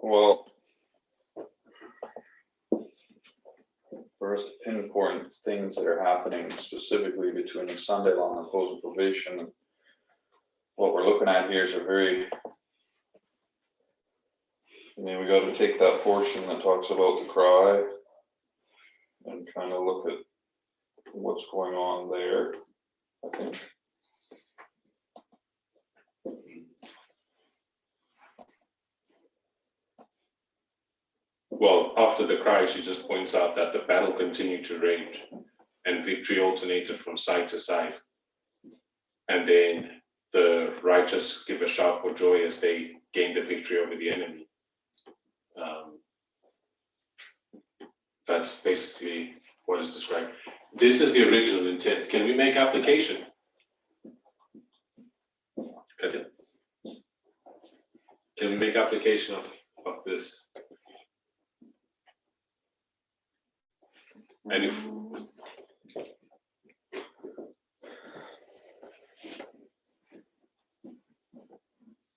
Well, for us to pinpoint things that are happening specifically between the Sunday law and close of probation, and what we're looking at here is a very, I mean, we got to take that portion that talks about the cry and kind of look at what's going on there, I think. Well, after the cry, she just points out that the battle continued to rage and victory alternated from side to side. And then the righteous give a shout for joy as they gain the victory over the enemy. That's basically what is described. This is the original intent. Can we make application? Katja? Can we make application of this? And if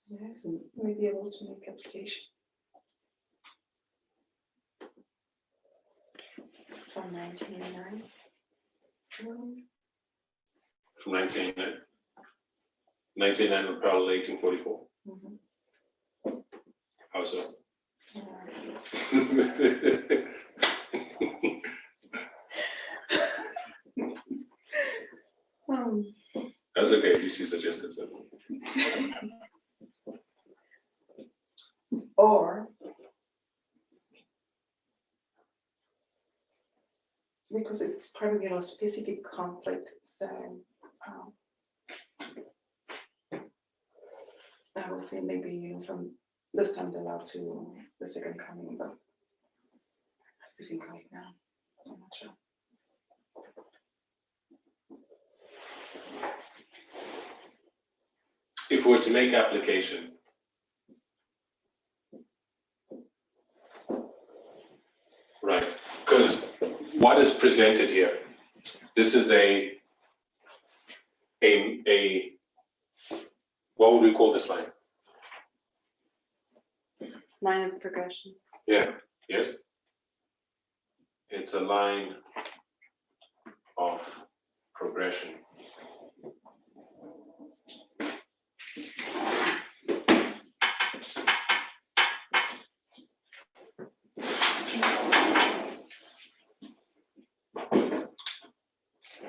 Yes, and we be able to make application. From 1989. from 1999 or probably 1844. Mhm. How so? That's okay, at least you suggested something. Or because it's describing, specific conflict, so I would say maybe, from the Sunday law to the second coming, but I have to think right now. I'm not sure. If we were to make application, right, because what is presented here, this is a what would we call this line? Line of progression. Yeah, yes. It's a line of progression.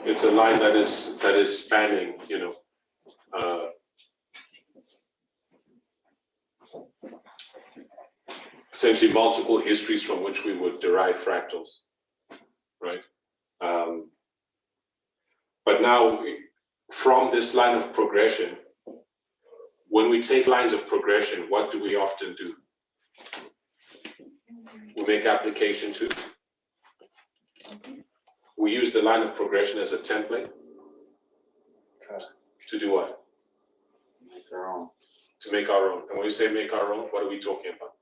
It's a line that is spanning, essentially multiple histories from which we would derive fractals, right? But now, from this line of progression, when we take lines of progression, what do we often do? We make application to. We use the line of progression as a template. To do what? Make our own. To make our own. And when we say make our own, what are we talking about?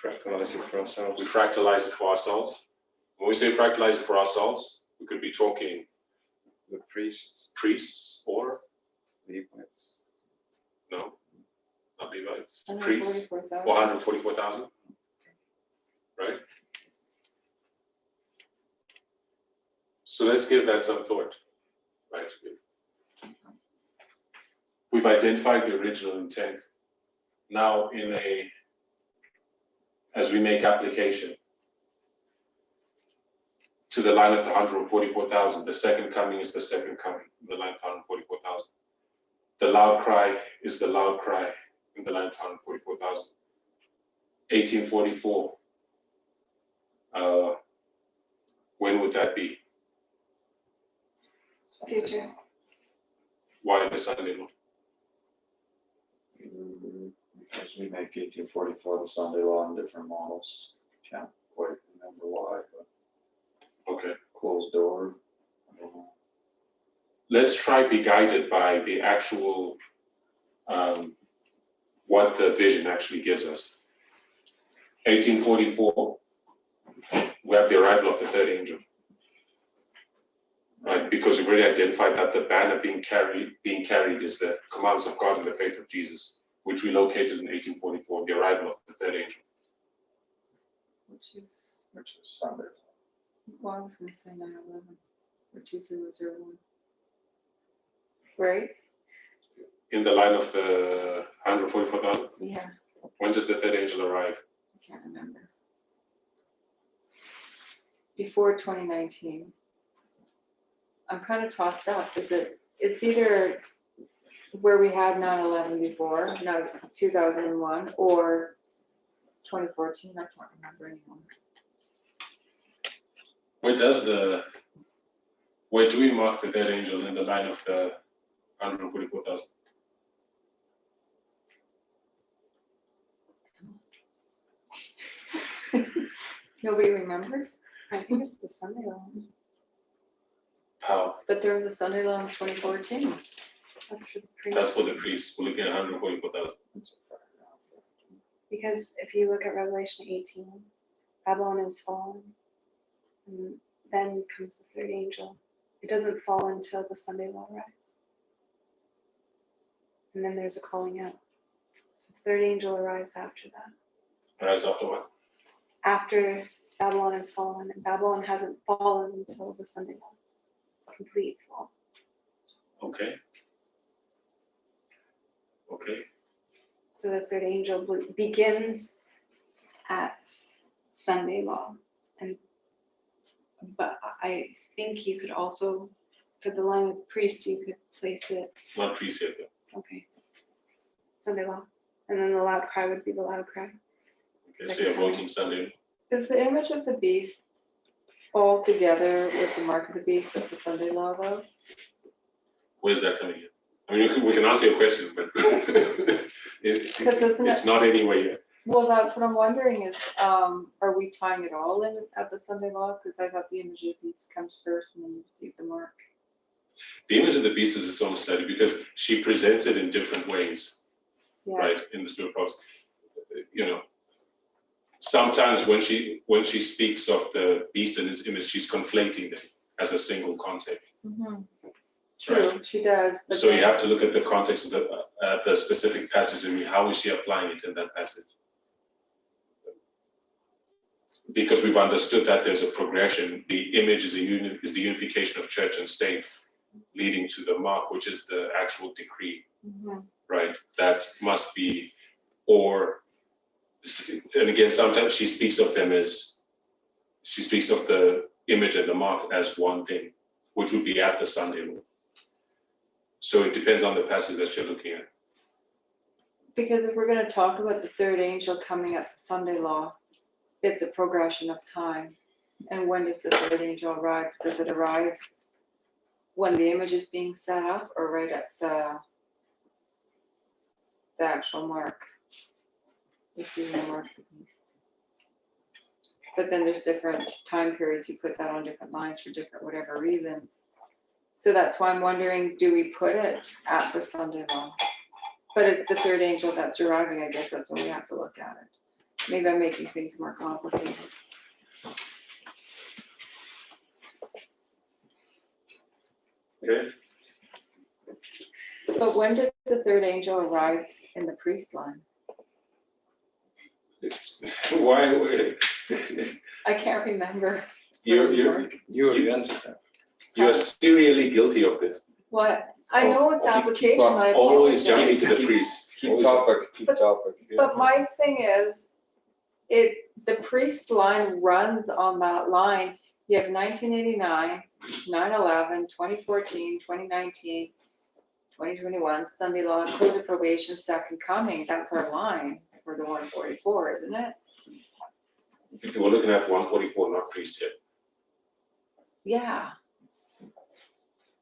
Fractalize it for ourselves. We fractalize it for ourselves. When we say fractalize it for ourselves, we could be talking The priests, priests or, Levites. no, not Levites, priests, 144,000. 144,000, right? So let's give that some thought, right? We've identified the original intent. Now as we make application to the line of the 144,000, the second coming is the second coming, in the line of 144,000. The loud cry is the loud cry in the line of 144,000. 1844, when would that be? Future. Why the Sunday law? As we make 1844 the Sunday law in different models. Can't quite remember why, but Okay, closed door. I don't know. let's try be guided by the actual, what the vision actually gives us. 1844, we have the arrival of the third angel. Right, because we've already identified that the banner being carried is the commands of God and the faith of Jesus, which we located in 1844, the arrival of the third angel. Which is, Sunday. well, I was gonna say 9/11 or 2001. Right? In the line of the 144,000, Yeah, when does the third angel arrive? I can't remember. Before 2019. I'm kind of tossed up. It's either where we had 9/11 before, now it's 2001, or 2014, I can't remember anymore. Where do we mark the third angel in the line of the 144,000? Nobody remembers, I think it's the Sunday law. How? but there was a Sunday law in 2014. That's for the priests. That's for the priests. We're looking at 144,000. Because if you look at Revelation 18, Babylon is fallen. And then comes the third angel. It doesn't fall until the Sunday law arrives. And then there's a calling out. So the third angel arrives after that. Rise after what? After Babylon is fallen, and Babylon hasn't fallen until the Sunday law. Complete fall. Okay. Okay. So the third angel begins at Sunday law. But I think you could also, for the line of priests, you could place it, Not priests yet, though. okay, Sunday law. And then the loud cry would be the loud cry. Okay, so you're voting Sunday. Is the image of the beast all together with the mark of the beast of the Sunday law though? Where's that coming in? I mean, we can answer your question, but Because isn't it's it, not anywhere yet. well, that's what I'm wondering is, are we tying it all in at the Sunday law? Because I thought the image of the beast comes first and then you receive the mark. The image of the beast is its own study because she presents it in different ways, Yeah, right? In the spirit prophecy, you know. Sometimes when she speaks of the beast and its image, she's conflating them as a single concept. mhm. True, she does. But So you then- have to look at the context of the specific passage and how is she applying it in that passage. Because we've understood that there's a progression. The image is the unification of church and state, leading to the mark, which is the actual decree, Mhm. right? That must be, and again, sometimes she speaks of the image and the mark as one thing, which would be at the Sunday law. So it depends on the passage that you're looking at. Because if we're gonna talk about the third angel coming at the Sunday law, it's a progression of time. And when does the third angel arrive? Does it arrive when the image is being set up or right at the actual mark? Receiving the mark of the beast. But then there's different time periods. You put that on different lines for different whatever reasons. So that's why I'm wondering, do we put it at the Sunday law? But it's the third angel that's arriving. I guess that's when we have to look at it. Maybe I'm making things more complicated. Okay. But when did the third angel arrive in the priest line? Why? I can't remember. You're serially guilty of this. What? I know it's Keep application. on I Always apologize. jumping to the priest. Keep topic. But my thing is, the priest line runs on that line. You have 1989, 9/11, 2014, 2019, 2021, Sunday law, close of probation, second coming. That's our line for the 144, isn't it? We're looking at 144, not priest yet. Yeah.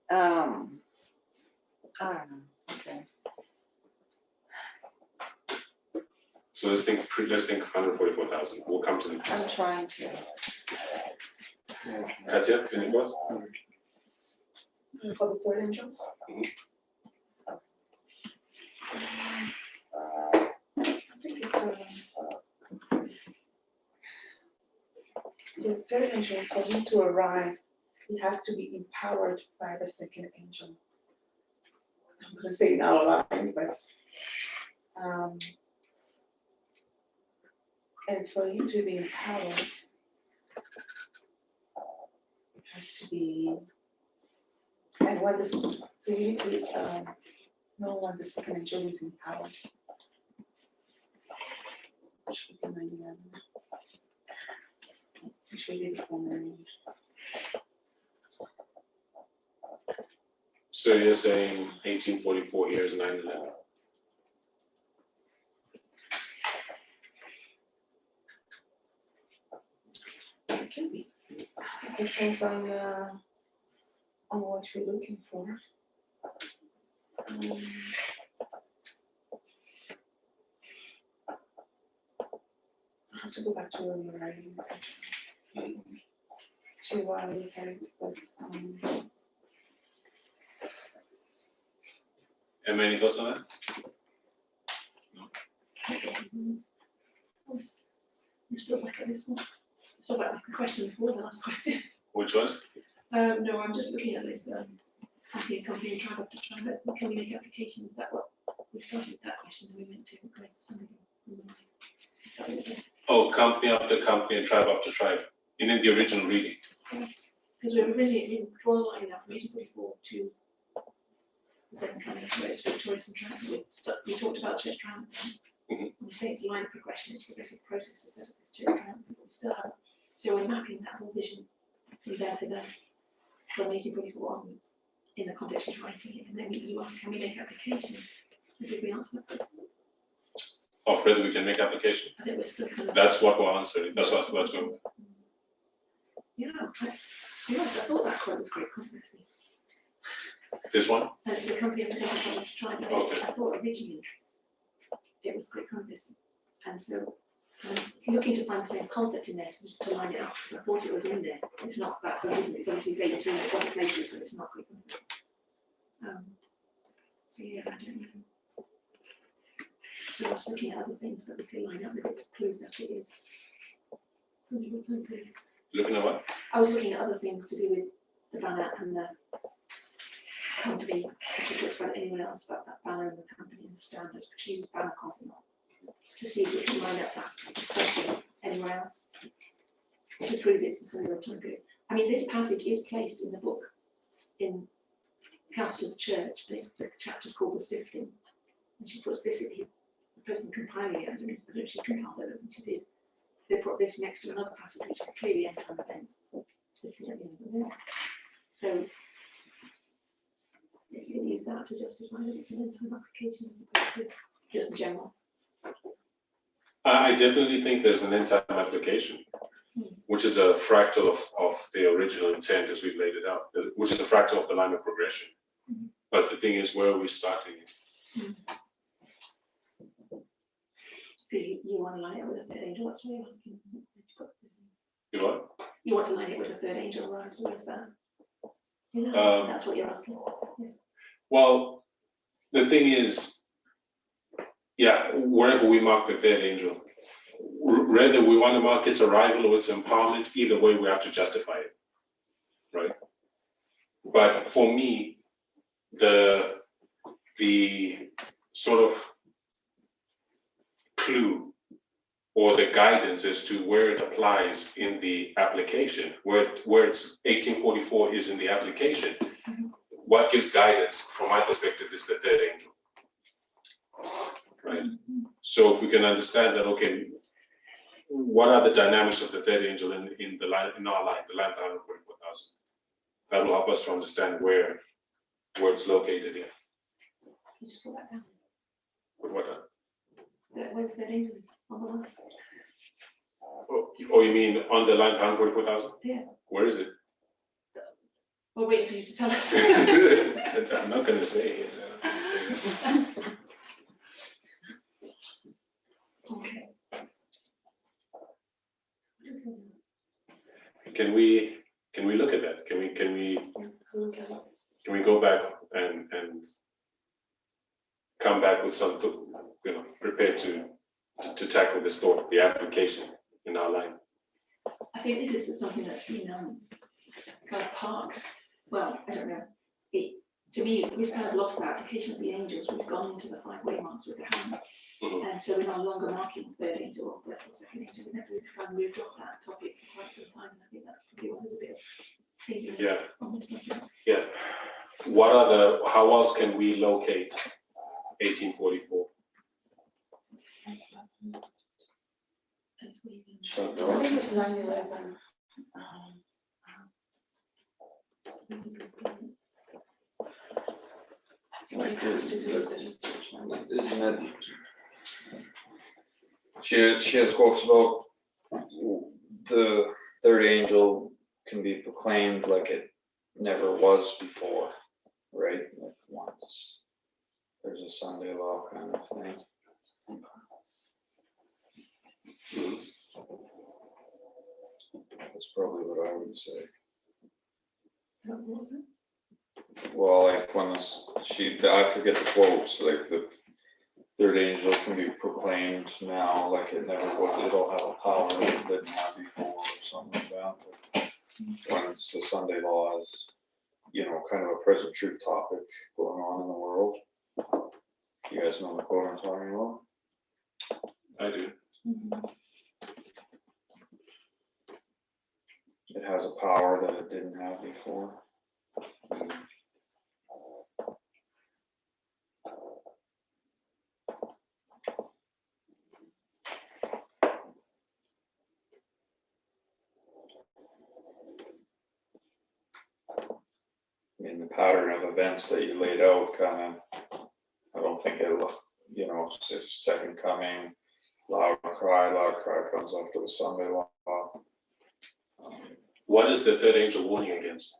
I don't know. Okay. So let's think 144,000. We'll come to the. I'm trying to. Katya, any thoughts? For the third angel? I think it's, the third angel, for him to arrive, he has to be empowered by the second angel. I'm gonna say it out loud, but, and for him to be empowered, it has to be, and when this, so you need to, know when the second angel is empowered. Should be 99. It should be before 99. So you're saying 1844 here is 9/11. It can be. It depends on what you're looking for. I have to go back to your writing section to look at it, but And any thoughts on that? I'm still back at this one. So back to the question before the last question. Which was? No, I'm just looking at this, company and tribe after tribe, can we make applications? Is that what, we started with that question, and we went to, where's the something? Oh, company after company and tribe after tribe. In the original reading. Because we originally drawn a line now from 1844 to the second coming, where it's victorious and triumphant. We talked about church triumphant. Mhm. We say it's a line of progression, it's a progressive process to set up this church triumphant. We still have, so we're mapping that whole vision from there to there, from 1844 onwards, in the context of writing it. And then you ask, can we make applications? And did we answer that question? Of whether we can make application. I think we're still kind of. That's what we're answering. That's what we're going. Yeah, to be honest, I thought that quote was great controversy. This one? As the company of the government was trying to, Okay. I thought originally it was great controversy. And so looking to find the same concept in there to line it up, I thought it was in there. It's not that good, isn't it? It's obviously it's 18, it's other places, but it's not great controversy. So yeah, I don't know. So I was looking at other things that we could line up with it to prove that it is. Looking at what? I was looking at other things to do with the banner and the company. If you talks about anyone else about that banner and the company and the standard, she uses banner content to see if we can line up that discussion anywhere else to prove it's the similar time period. I mean, this passage is placed in the book in Counsel to the Church, and it's the chapter's called the Sifting. And she puts this in the person compiling it. I don't know if she compiled it, I don't think she did. They put this next to another passage which is clearly end time event. Sitting at the end of the day. So you can use that to justify that it's an end time application as opposed to just general. I definitely think there's an end time application, which is a fractal of the original intent as we've laid it out, which is a fractal of the line of progression. But the thing is, where are we starting? Do you want to line it with a third angel? That's what you're asking. You what? You want to line it with a third angel, right? So where's that? You know, that's what you're asking. Yes. Well, the thing is, yeah, wherever we mark the third angel, whether we want to mark its arrival or its empowerment, either way, we have to justify it, right? But for me, the sort of clue or the guidance as to where it applies in the application, where it's 1844 is in the application, what gives guidance from my perspective is the third angel, right? So if we can understand that, okay, what are the dynamics of the third angel in the line, in our line, the line 144,000? That will help us to understand where it's located in. You just put that down. With what? Where's the third angel on the line? Oh, you mean on the line 144,000? Yeah. Where is it? We're waiting for you to tell us. I'm not going to say it. Okay. can we look at that? Can we go back and come back with some, prepared to tackle this thought, the application in our line? I think this is something that's been kind of parked. Well, I don't know. To me, we've kind of lost the application of the angels. We've gone into the 5 waymarks with the hand. Mhm. And so we're no longer marking third angel or second angel. We've kind of moved off that topic for quite some time. And I think that's probably why there's a bit of haziness Yeah. on this subject. Yeah. How else can we locate 1844? I think it's 9/11. I feel like it has to do with the Isn't it? She has quotes about the third angel can be proclaimed like it never was before, right? Like once there's a Sunday law kind of thing. That's probably what I would say. What was it? Well, like when I forget the quotes, like the third angel can be proclaimed now like it never was. It'll have a power that it didn't have before or something like that. But when it's the Sunday law is, kind of a present truth topic going on in the world. You guys know the quote I'm talking about? I do. It has a power that it didn't have before. In the pattern of events that you laid out, I don't think it'll, second coming, loud cry comes after the Sunday law. What is the third angel warning against?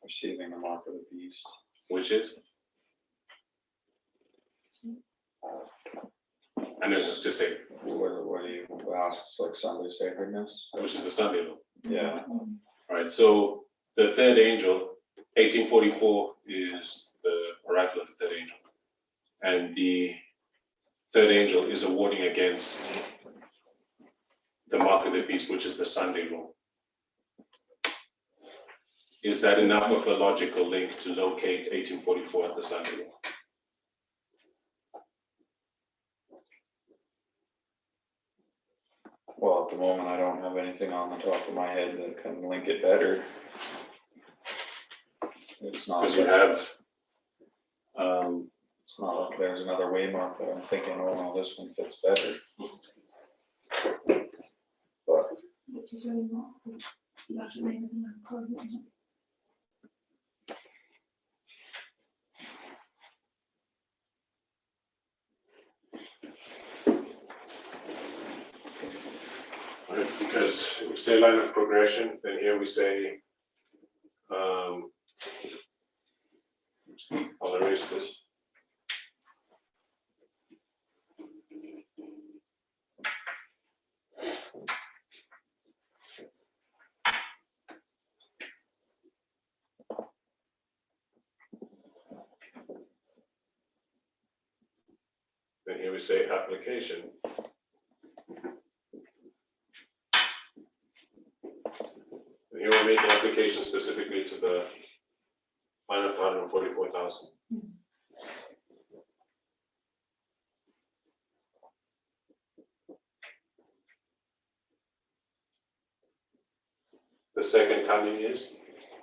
Receiving the mark of the beast. Which is? I know, just say, What do you ask? It's like Sunday sacredness. which is the Sunday law. Yeah. All right, so the third angel, 1844 is the oracle of the third angel. And the third angel is a warning against the mark of the beast, which is the Sunday law. Is that enough of a logical link to locate 1844 at the Sunday law? Well, at the moment, I don't have anything on the top of my head that can link it better. It's not. Because you have, It's not like there's another waymark that I'm thinking, oh no, this one fits better. But Which is really not. That's the name of the program. because we say line of progression, then here we say, I'll erase this. Then here we say application. And here we're making application specifically to the line of 144,000. The second coming is,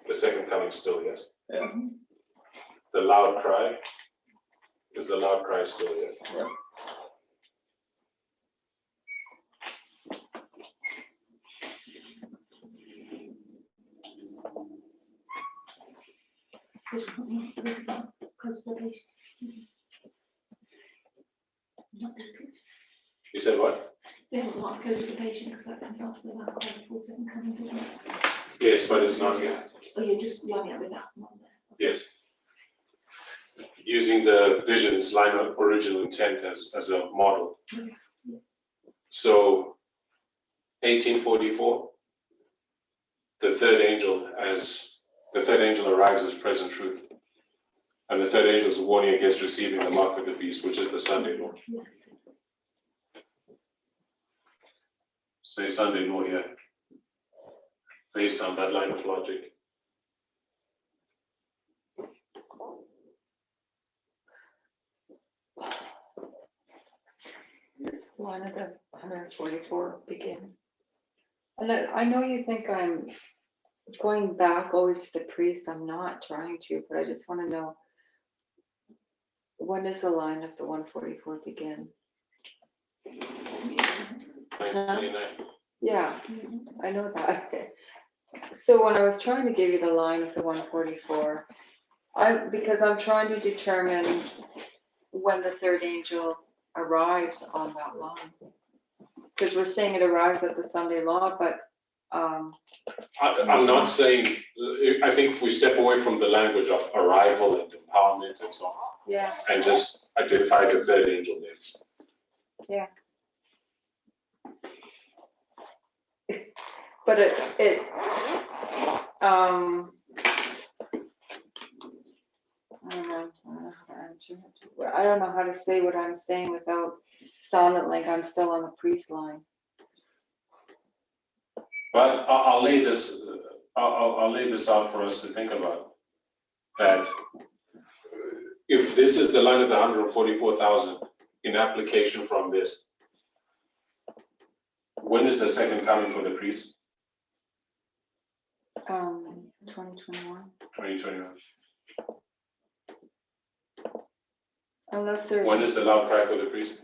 the second coming still, yes? yeah, The loud cry, is the loud cry still, yes? yeah. You said what? They haven't marked codification because that comes after that call before second coming, doesn't it? Yes, but it's not here. Oh, you're just lining up with that one there. Yes. Using the vision's line of original intent as a model. Okay, yeah. So 1844 the third angel arrives as present truth. And the third angel is warning against receiving the mark of the beast, which is the Sunday law. Say Sunday law here, based on that line of logic. Here's the line of the 144 begin. And I know you think I'm going back always to the priest. I'm not trying to, but I just want to know, when does the line of the 144 begin? 1929. Yeah, I know that. Okay. So when I was trying to give you the line of the 144, because I'm trying to determine when the third angel arrives on that line. Because we're saying it arrives at the Sunday law, but I'm not saying, I think if we step away from the language of arrival and empowerment and so on, yeah, and just identify the third angel next. but it I don't know how to answer it. I don't know how to say what I'm saying without sounding like I'm still on the priest line. But I'll lay this, I'll lay this out for us to think about. That if this is the line of the 144,000 in application from this, when is the second coming for the priest? 2021. 2021. Unless there's When is the loud cry for the priest?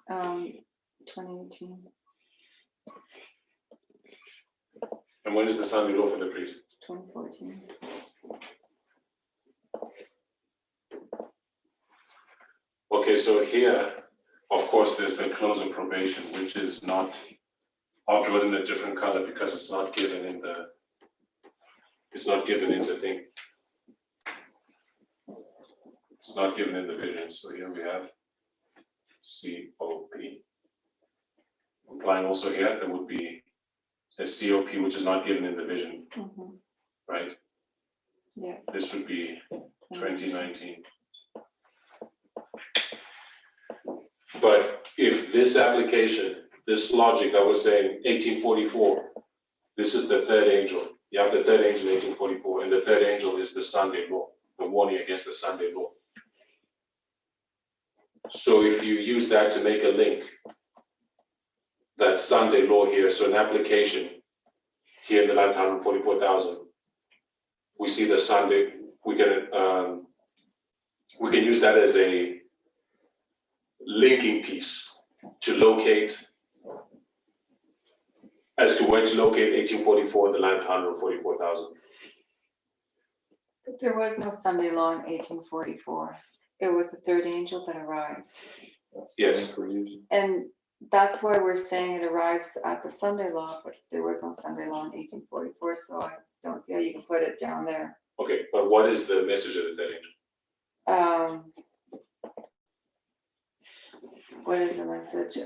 2018, And when is the Sunday law for the priest? 2014. Okay, so here, of course, there's the close of probation, which is not, I'll draw it in a different color because it's not given in the thing. It's not given in the vision. So here we have COP. Applying also here, there would be a COP, which is not given in the vision, Mhm. right? Yeah. This would be 2019. But if this application, this logic that was saying 1844, this is the third angel. You have the third angel 1844, and the third angel is the Sunday law, the warning against the Sunday law. So if you use that to make a link, that Sunday law here, so an application here in the 144,000, we see the Sunday, we can use that as a linking piece to locate, as to where to locate 1844 in the line of 144,000. But there was no Sunday law in 1844. It was the third angel that arrived. Yes. And that's why we're saying it arrives at the Sunday law, but there was no Sunday law in 1844, so I don't see how you can put it down there. Okay, but what is the message of the third angel? What is the message?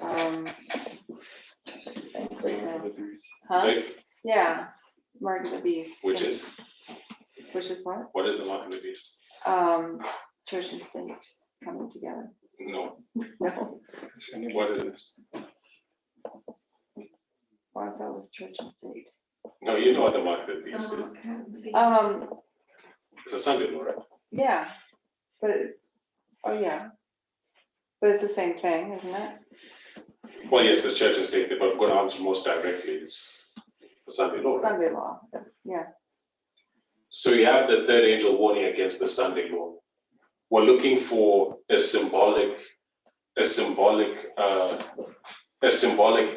Huh? Okay, Yeah, Mark of the Beast. which is what? what is the mark of the beast? Church and state coming together. No, No, what is this? well, I thought it was church and state. No, you know what the mark of the beast Oh, is. okay. It's a Sunday law, right? Yeah, but, oh yeah. But it's the same thing, isn't it? Well, yes, there's church and state, but if we're going to answer most directly, it's the Sunday law. Right? Sunday law, yeah. So you have the third angel warning against the Sunday law. We're looking for a symbolic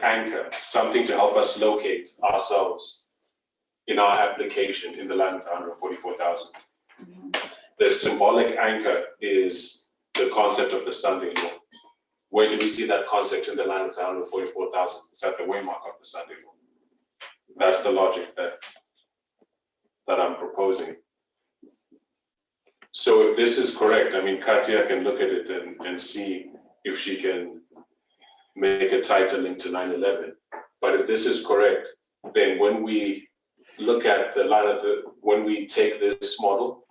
anchor, something to help us locate ourselves in our application in the land of 144,000. Mhm. The symbolic anchor is the concept of the Sunday law. Where do we see that concept in the land of 144,000? It's at the waymark of the Sunday law. That's the logic that I'm proposing. So if this is correct, I mean, Katya can look at it and see if she can make a tighter link to 9/11. But if this is correct, then when we look at when we take this model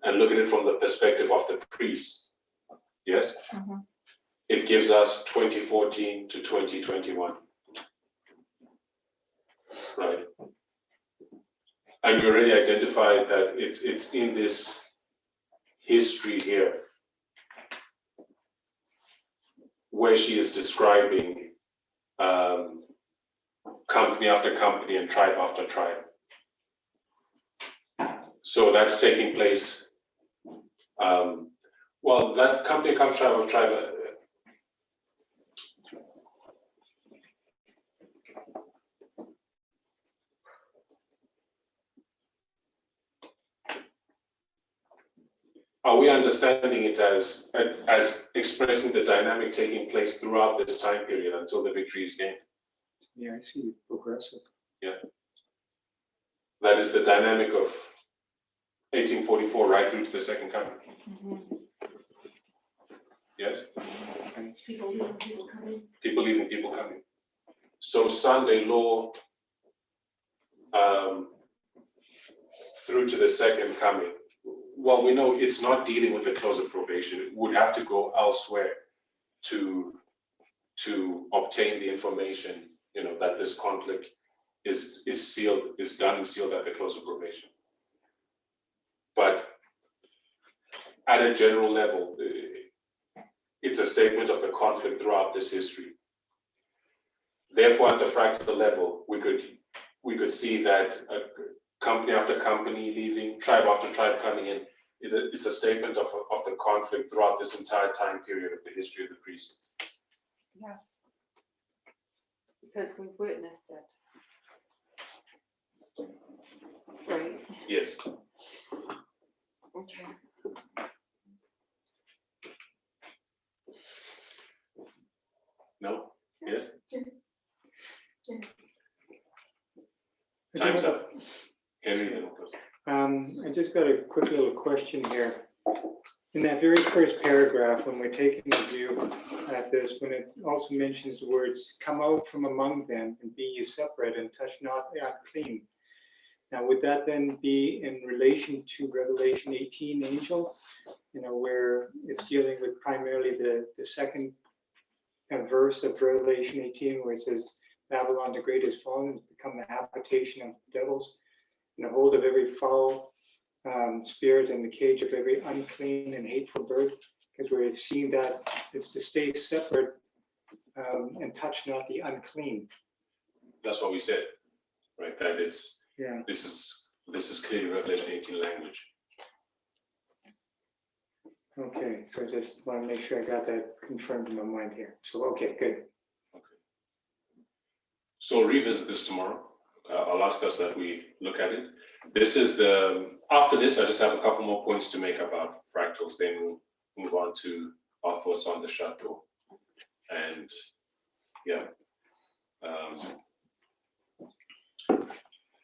and look at it from the perspective of the priest, yes, it gives us 2014 to 2021, right? And we already identified that it's in this history here where she is describing company after company and tribe after tribe. So that's taking place. Well, that company comes tribe of tribe. Are we understanding it as expressing the dynamic taking place throughout this time period until the victory is gained? Yeah, I see progressive. That is the dynamic of 1844 right through to the second coming. Yes? People leaving, people coming. People leaving, people coming. So Sunday law through to the second coming. Well, we know it's not dealing with the close of probation. It would have to go elsewhere to obtain the information, that this conflict is sealed, is done and sealed at the close of probation. But at a general level, it's a statement of the conflict throughout this history. Therefore, at the fractal level, we could see that company after company leaving, tribe after tribe coming in. It's a statement of the conflict throughout this entire time period of the history of the priest. Yeah. Because we've witnessed it. Right, Yes. okay. No? Yes? Yeah. Time's up. Henry, I just got a quick little question here. In that very first paragraph, when we're taking a view at this, when it also mentions the words, come out from among them and be ye separate and touch not the unclean. Now, would that then be in relation to Revelation 18 angel, where it's dealing with primarily the second verse of Revelation 18, where it says, Babylon the Great is fallen, has become the habitation of devils, and the hold of every foul spirit and the cage of every unclean and hateful bird, because we're seeing that it's to stay separate and touch not the unclean. that's what we said, right? That Yeah. this is clearly Revelation 18 language. Okay, so I just want to make sure I got that confirmed in my mind here. So, okay, good. Okay. So we'll revisit this tomorrow. I'll ask us that we look at it. This is after this, I just have a couple more points to make about fractals, then we'll move on to our thoughts on the shut door. And yeah,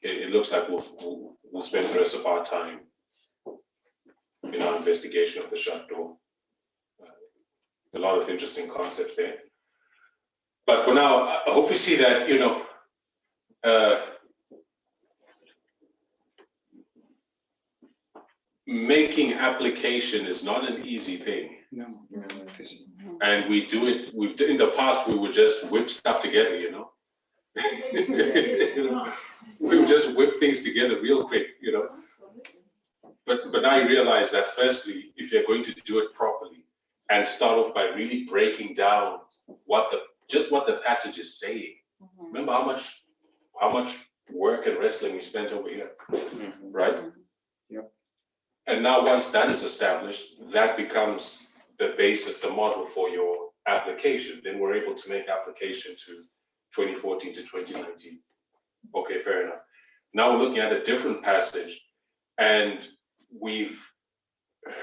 it looks like we'll spend the rest of our time in our investigation of the shut door. There's a lot of interesting concepts there. But for now, I hope you see that, making application is not an easy thing. No. And we do it, in the past, we would just whip stuff together, We would just whip things together real quick, But now you realize that firstly, if you're going to do it properly and start off by really breaking down what the passage is saying. Remember how much work and wrestling we spent over here, right? Yep. And now once that is established, that becomes the basis, the model for your application. Then we're able to make application to 2014 to 2019. Okay, fair enough. Now we're looking at a different passage, and we've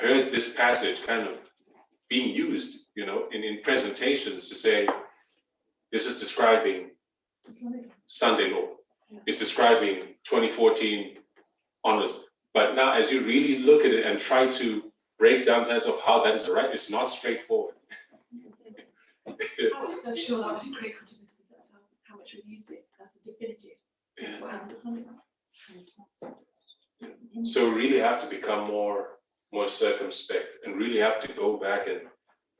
heard this passage kind of being used, in presentations to say, this is describing Sunday law. It's describing 2014 onwards. But now as you really look at it and try to break down as of how that is right, it's not straightforward. I was so sure that was critical to this. That's how much we've used it as a definitive. What happens at Sunday? So really have to become more circumspect and really have to go back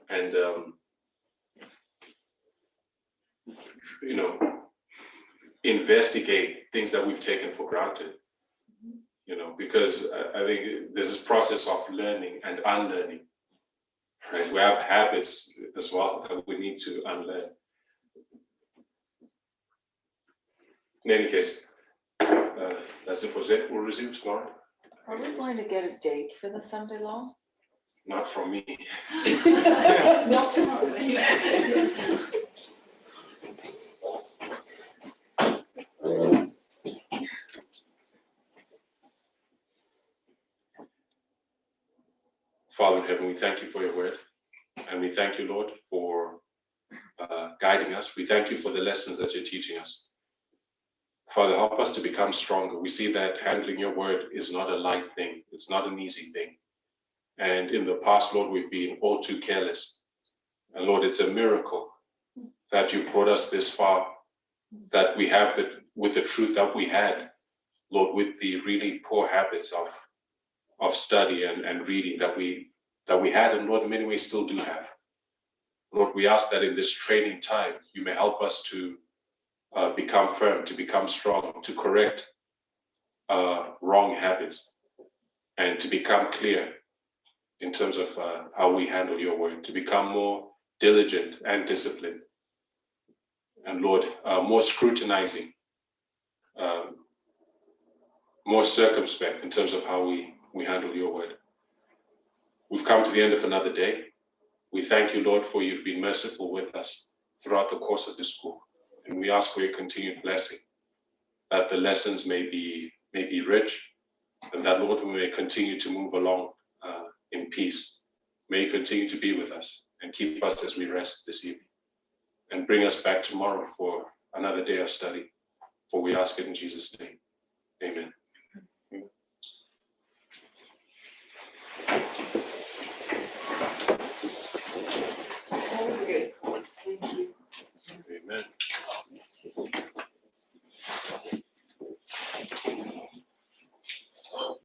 and you know, investigate things that we've taken for granted. You know, because I think there's this process of learning and unlearning, right? We have habits as well that we need to unlearn. In any case, that's it for today. We'll resume tomorrow. Are we going to get a date for the Sunday law? Not from me. Not tomorrow. Father in heaven, we thank you for your word. And we thank you, Lord, for guiding us. We thank you for the lessons that you're teaching us. Father, help us to become stronger. We see that handling your word is not a light thing. It's not an easy thing. And in the past, Lord, we've been all too careless. And Lord, it's a miracle that you've brought us this far, that we have with the truth that we had, Lord, with the really poor habits of study and reading that we had, and Lord, in many ways still do have. Lord, we ask that in this training time, you may help us to become firm, to become strong, to correct wrong habits, and to become clear in terms of how we handle your word, to become more diligent and disciplined. And Lord, more scrutinizing, more circumspect in terms of how we handle your word. We've come to the end of another day. We thank you, Lord, for you've been merciful with us throughout the course of this school. And we ask for your continued blessing, that the lessons may be rich, and that, Lord, we may continue to move along in peace. May you continue to be with us and keep us as we rest this evening. And bring us back tomorrow for another day of study. For we ask it in Jesus' name. Amen. That was good. Thank you. Amen.